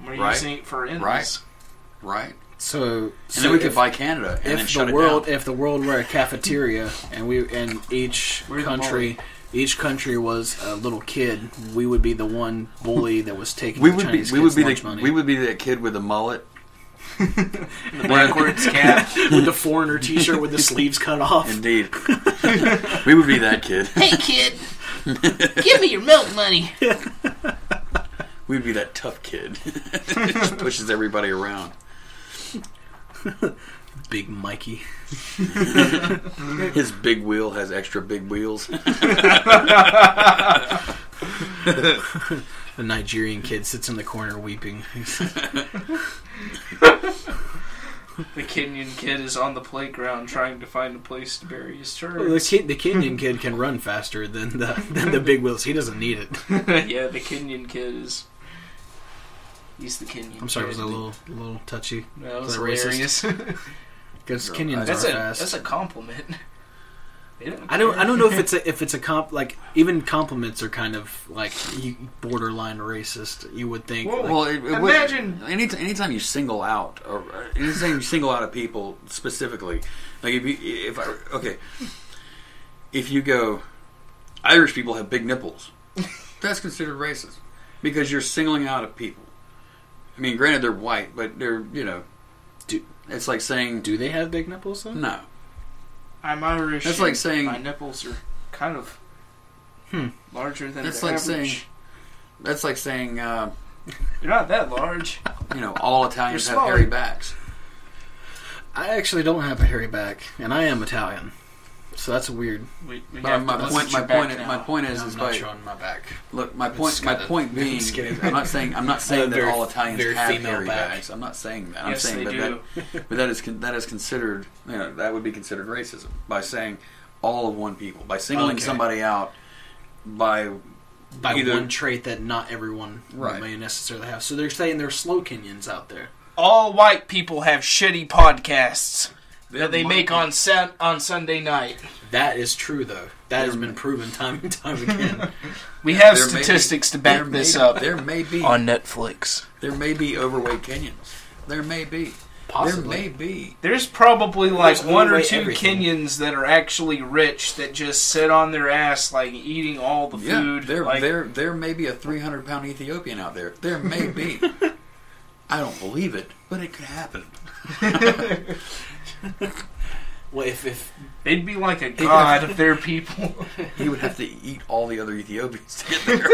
Speaker 3: We're
Speaker 2: Right.
Speaker 3: using it for enemies.
Speaker 2: Right?
Speaker 4: So
Speaker 2: And then we could buy Canada and then
Speaker 4: if
Speaker 2: shut
Speaker 4: the
Speaker 2: it
Speaker 4: world
Speaker 2: down.
Speaker 4: if the world were a cafeteria and each
Speaker 3: We're the
Speaker 4: country was a little kid, we would be the one bully that was taking
Speaker 2: We
Speaker 4: the
Speaker 2: would be
Speaker 4: Chinese
Speaker 2: we would
Speaker 4: kids'
Speaker 2: be
Speaker 4: lunch
Speaker 2: the
Speaker 4: money.
Speaker 2: we would be the kid with the mullet.
Speaker 3: The backwards cap.
Speaker 4: with the foreigner T-shirt with the sleeves cut off.
Speaker 2: Indeed. We would be that kid.
Speaker 3: Hey kid, give me your milk money.
Speaker 2: We'd be that tough kid. Just pushes everybody around.
Speaker 4: Big Mikey.
Speaker 2: His big wheel has extra big wheels.
Speaker 4: The Nigerian kid sits in the corner weeping.
Speaker 3: The Kenyan kid is on the playground trying to find a place to bury his
Speaker 4: Well,
Speaker 3: turds.
Speaker 4: the Kenyan kid can run faster than the big wheels. He doesn't need it.
Speaker 3: Yeah, the Kenyan kid is. He's the Kenyan.
Speaker 4: I'm sorry, it
Speaker 3: kid.
Speaker 4: was a little touchy.
Speaker 3: No, it was
Speaker 4: that racist?
Speaker 3: hilarious.
Speaker 4: Because
Speaker 2: No,
Speaker 4: Kenyans
Speaker 3: that's
Speaker 4: are
Speaker 3: a
Speaker 4: fast.
Speaker 3: compliment.
Speaker 4: I don't know if it's a comp, like even compliments are kind of like borderline racist. You would think.
Speaker 3: Well,
Speaker 4: like,
Speaker 2: Well, it
Speaker 3: imagine-
Speaker 2: anytime you single out, or anytime you single out a people specifically, like if you go, Irish people have big nipples, that's considered racist because you're singling out a people. I mean, granted they're white, but they're it's like saying
Speaker 4: do they have big nipples though?
Speaker 2: no.
Speaker 3: I'm Irish.
Speaker 2: That's like saying
Speaker 3: my nipples are kind of larger than
Speaker 2: That's
Speaker 3: the
Speaker 2: like
Speaker 3: average.
Speaker 2: That's like saying
Speaker 3: They're not that large.
Speaker 2: all Italians
Speaker 3: You're
Speaker 2: have
Speaker 3: smaller.
Speaker 2: hairy backs.
Speaker 4: I actually don't have a hairy back, and I am Italian, so that's weird.
Speaker 3: We
Speaker 2: But
Speaker 3: have
Speaker 2: my
Speaker 3: to
Speaker 2: point,
Speaker 3: visit
Speaker 2: my
Speaker 3: your back
Speaker 2: point,
Speaker 3: now.
Speaker 2: my point is,
Speaker 4: I'm
Speaker 2: is
Speaker 4: not
Speaker 2: by
Speaker 4: showing my back.
Speaker 2: look, my
Speaker 4: It's
Speaker 2: point
Speaker 4: got
Speaker 2: being,
Speaker 4: I'm just kidding.
Speaker 2: I'm not saying that
Speaker 4: very-
Speaker 2: all Italians
Speaker 4: very
Speaker 2: have
Speaker 4: female
Speaker 2: hairy
Speaker 4: back.
Speaker 2: backs. I'm not saying that.
Speaker 3: Yes,
Speaker 2: I'm saying
Speaker 3: they
Speaker 2: that,
Speaker 3: do.
Speaker 2: but that is considered, that would be considered racism by saying all of one people, by singling
Speaker 4: Okay.
Speaker 2: somebody out by either
Speaker 4: one trait that not everyone
Speaker 2: Right.
Speaker 4: may necessarily have. So they're saying there's slow Kenyans out there.
Speaker 3: All white people have shitty podcasts that they
Speaker 2: might
Speaker 3: make
Speaker 2: be.
Speaker 3: on Sunday night.
Speaker 4: That is true, though. That has been proven time and time again.
Speaker 3: We have
Speaker 2: There may be-
Speaker 3: statistics to back
Speaker 2: there may
Speaker 3: this
Speaker 2: be-
Speaker 3: up
Speaker 2: There may be
Speaker 3: on Netflix.
Speaker 2: there may be overweight Kenyans. There may be.
Speaker 4: Possibly.
Speaker 2: There may be.
Speaker 3: There's probably like
Speaker 4: There's
Speaker 3: one or
Speaker 4: overweight
Speaker 3: two
Speaker 4: everything.
Speaker 3: Kenyans that are actually rich that just sit on their ass like eating all the
Speaker 2: Yeah,
Speaker 3: food.
Speaker 2: there may be a 300-pound Ethiopian out there. There may be. I don't believe it, but it could happen.
Speaker 4: Well, if
Speaker 3: They'd be like a god of their people.
Speaker 2: He would have to eat all the other Ethiopians to get there.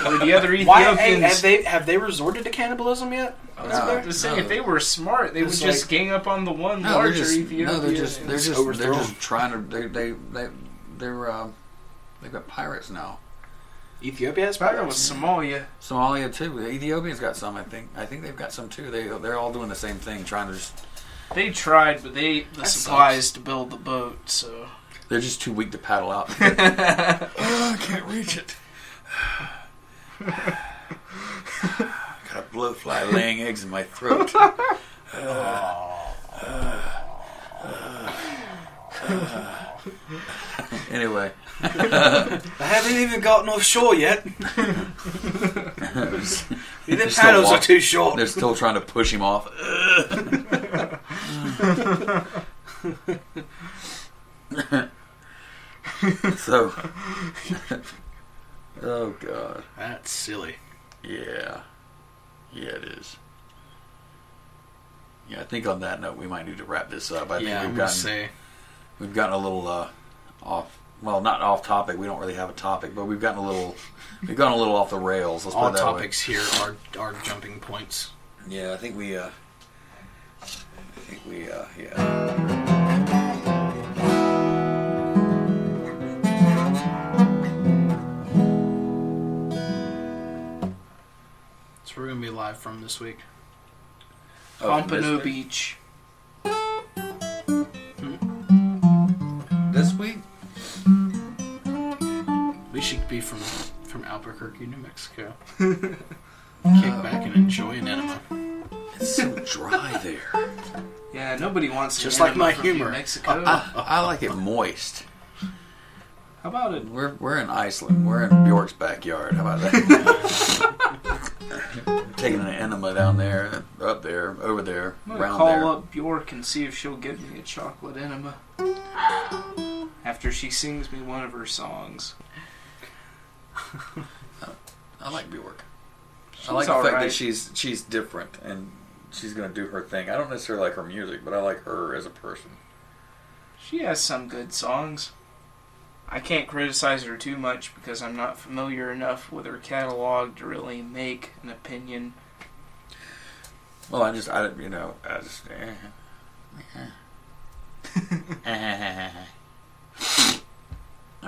Speaker 3: Or the other
Speaker 4: why
Speaker 3: Ethiopians.
Speaker 4: have they resorted to cannibalism yet?
Speaker 3: I was about to say, if they were smart, they would
Speaker 4: It's
Speaker 3: just
Speaker 4: like-
Speaker 3: gang up on the one
Speaker 2: No,
Speaker 3: larger
Speaker 2: they're
Speaker 3: Ethiopian.
Speaker 2: just
Speaker 4: overthrown.
Speaker 2: trying to. They've got pirates now.
Speaker 4: Ethiopia has
Speaker 3: That was Somalia.
Speaker 2: Somalia too. The Ethiopians got some. I think they've got some too. They're all doing the same thing, trying to just.
Speaker 3: They tried, but the
Speaker 4: That
Speaker 3: supplies to build the boat, so.
Speaker 2: They're just too weak to paddle out. I can't reach it. Gotta blowfly laying eggs in my throat. Anyway.
Speaker 4: I haven't even gotten offshore yet. The paddles are too short.
Speaker 2: They're still trying to push him off. So, oh god,
Speaker 4: that's silly.
Speaker 2: Yeah, it is. Yeah, I think on that note we might need to wrap this up. I think we've gotten a little off. Well, not off topic. We don't really have a topic, but we've gone a little off the rails. Let's
Speaker 4: all
Speaker 2: put it that
Speaker 4: topics here are jumping points.
Speaker 2: Yeah, I think we yeah.
Speaker 4: So we're gonna be live from this week.
Speaker 3: Pompano Beach.
Speaker 2: This week?
Speaker 4: We should be from Albuquerque, New Mexico. Kick back and enjoy an enema.
Speaker 2: It's so dry there.
Speaker 3: Yeah, nobody wants
Speaker 4: just
Speaker 3: an
Speaker 4: like my
Speaker 3: enema from
Speaker 4: humor.
Speaker 3: New Mexico.
Speaker 2: I like it moist.
Speaker 3: How about it?
Speaker 2: We're in Iceland. We're in Bjork's backyard. How about that? Taking an enema down there, up there, over there,
Speaker 3: I'm gonna
Speaker 2: around
Speaker 3: call
Speaker 2: there.
Speaker 3: up Bjork and see if she'll give me a chocolate enema after she sings me one of her songs.
Speaker 2: I like Bjork.
Speaker 3: She's
Speaker 2: I like the fact
Speaker 3: alright.
Speaker 2: that she's different and she's gonna do her thing. I don't necessarily like her music, but I like her as a person.
Speaker 3: She has some good songs. I can't criticize her too much because I'm not familiar enough with her catalog to really make an opinion.
Speaker 2: Well, I'm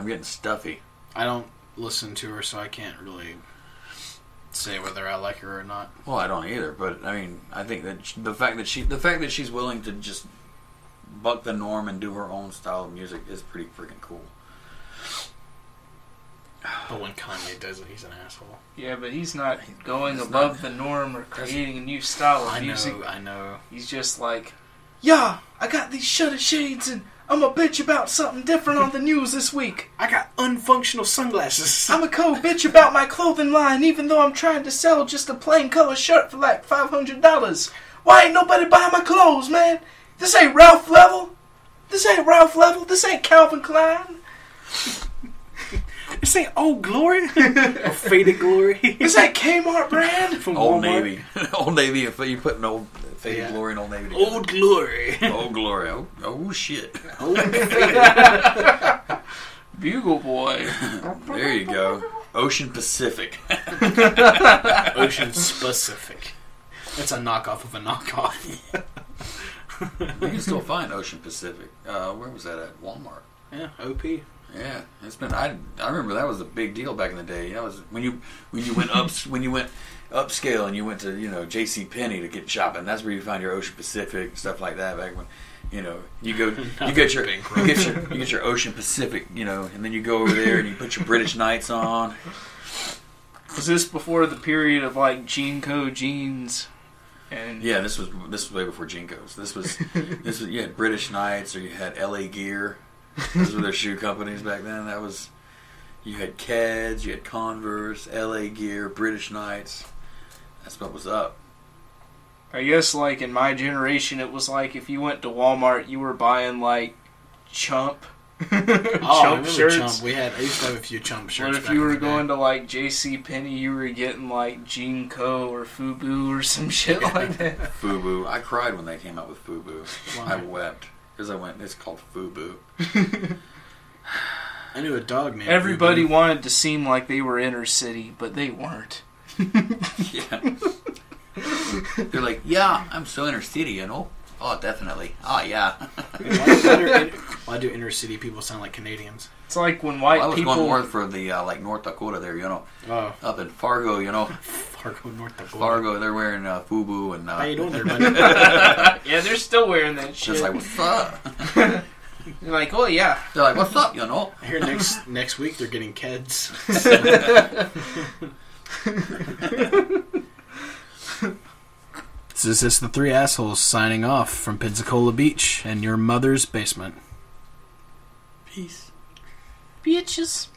Speaker 2: getting stuffy.
Speaker 4: I don't listen to her, so I can't really say whether I like her or not.
Speaker 2: Well, I don't either, but I mean, I think that the fact that she's willing to just buck the norm and do her own style of music is pretty freaking cool.
Speaker 4: But when Kanye does it, he's an asshole.
Speaker 3: Yeah, but he's not going above the norm or creating a new style of music.
Speaker 4: I know.
Speaker 3: He's just like, yeah, I got these shutter shades and I'm a bitch about something different on the news this week.
Speaker 4: I got unfunctional sunglasses.
Speaker 3: I'm a bitch about my clothing line even though I'm trying to sell just a plain color shirt for like $500. Why ain't nobody buying my clothes, man? This ain't Ralph Level. This ain't Calvin Klein.
Speaker 4: This ain't Old Glory or Faded Glory.
Speaker 3: This ain't Kmart brand.
Speaker 4: From
Speaker 2: Old
Speaker 4: Walmart.
Speaker 2: Navy. Old Navy. If you put an old Faded Glory and Old Navy together.
Speaker 4: Old Glory.
Speaker 2: Old Glory. Oh shit.
Speaker 3: Bugle Boy.
Speaker 2: There you go. Ocean Pacific.
Speaker 4: Ocean Specific. That's a knockoff of a knockoff.
Speaker 2: You can still find Ocean Pacific. Where was that at? Walmart.
Speaker 4: Yeah, OP.
Speaker 2: Yeah, it's been. I remember that was a big deal back in the day. That was when you went upscale and you went to J.C. Penney to get shopping. That's where you find your Ocean Pacific and stuff like that. Back when you get your Ocean Pacific, and then you go over there and you put your British Knights on.
Speaker 3: Was this before the period of like Jeanco jeans? And
Speaker 2: Yeah, this was way before Jinkos. This was you had British Knights or you had LA Gear. Those were their shoe companies back then. You had Keds, you had Converse, LA Gear, British Knights. That's what was up.
Speaker 3: I guess like in my generation it was like if you went to Walmart you were buying like Chump. Chump shirts.
Speaker 4: Chump. I used to have a few Chump shirts.
Speaker 3: But if you were going to like J.C. Penney, you were getting like Jeanco or Fubu or some shit like that.
Speaker 2: Fubu. I cried when they came out with Fubu.
Speaker 4: Why?
Speaker 2: I wept because it's called Fubu.
Speaker 4: I knew a dog named
Speaker 3: Everybody
Speaker 4: Fubu.
Speaker 3: wanted to seem like they were inner city, but they weren't.
Speaker 2: Yeah. They're like, yeah, I'm so inner city, Oh, definitely. Oh, yeah.
Speaker 4: Why do inner city people sound like Canadians?
Speaker 3: It's like when white
Speaker 2: I was
Speaker 3: people...
Speaker 2: going more for the like North Dakota there,
Speaker 4: Oh.
Speaker 2: up in Fargo,
Speaker 4: Fargo, North Dakota.
Speaker 2: Fargo, they're wearing Fubu and.
Speaker 4: How you doing there, buddy?
Speaker 3: Yeah, they're still wearing that shit.
Speaker 2: Just like, what's up?
Speaker 3: They're like, oh yeah.
Speaker 2: They're like, what's up,
Speaker 4: I hear next week they're getting Keds. So this is the three assholes signing off from Pensacola Beach and your mother's basement.
Speaker 2: Peace.
Speaker 3: Bitches.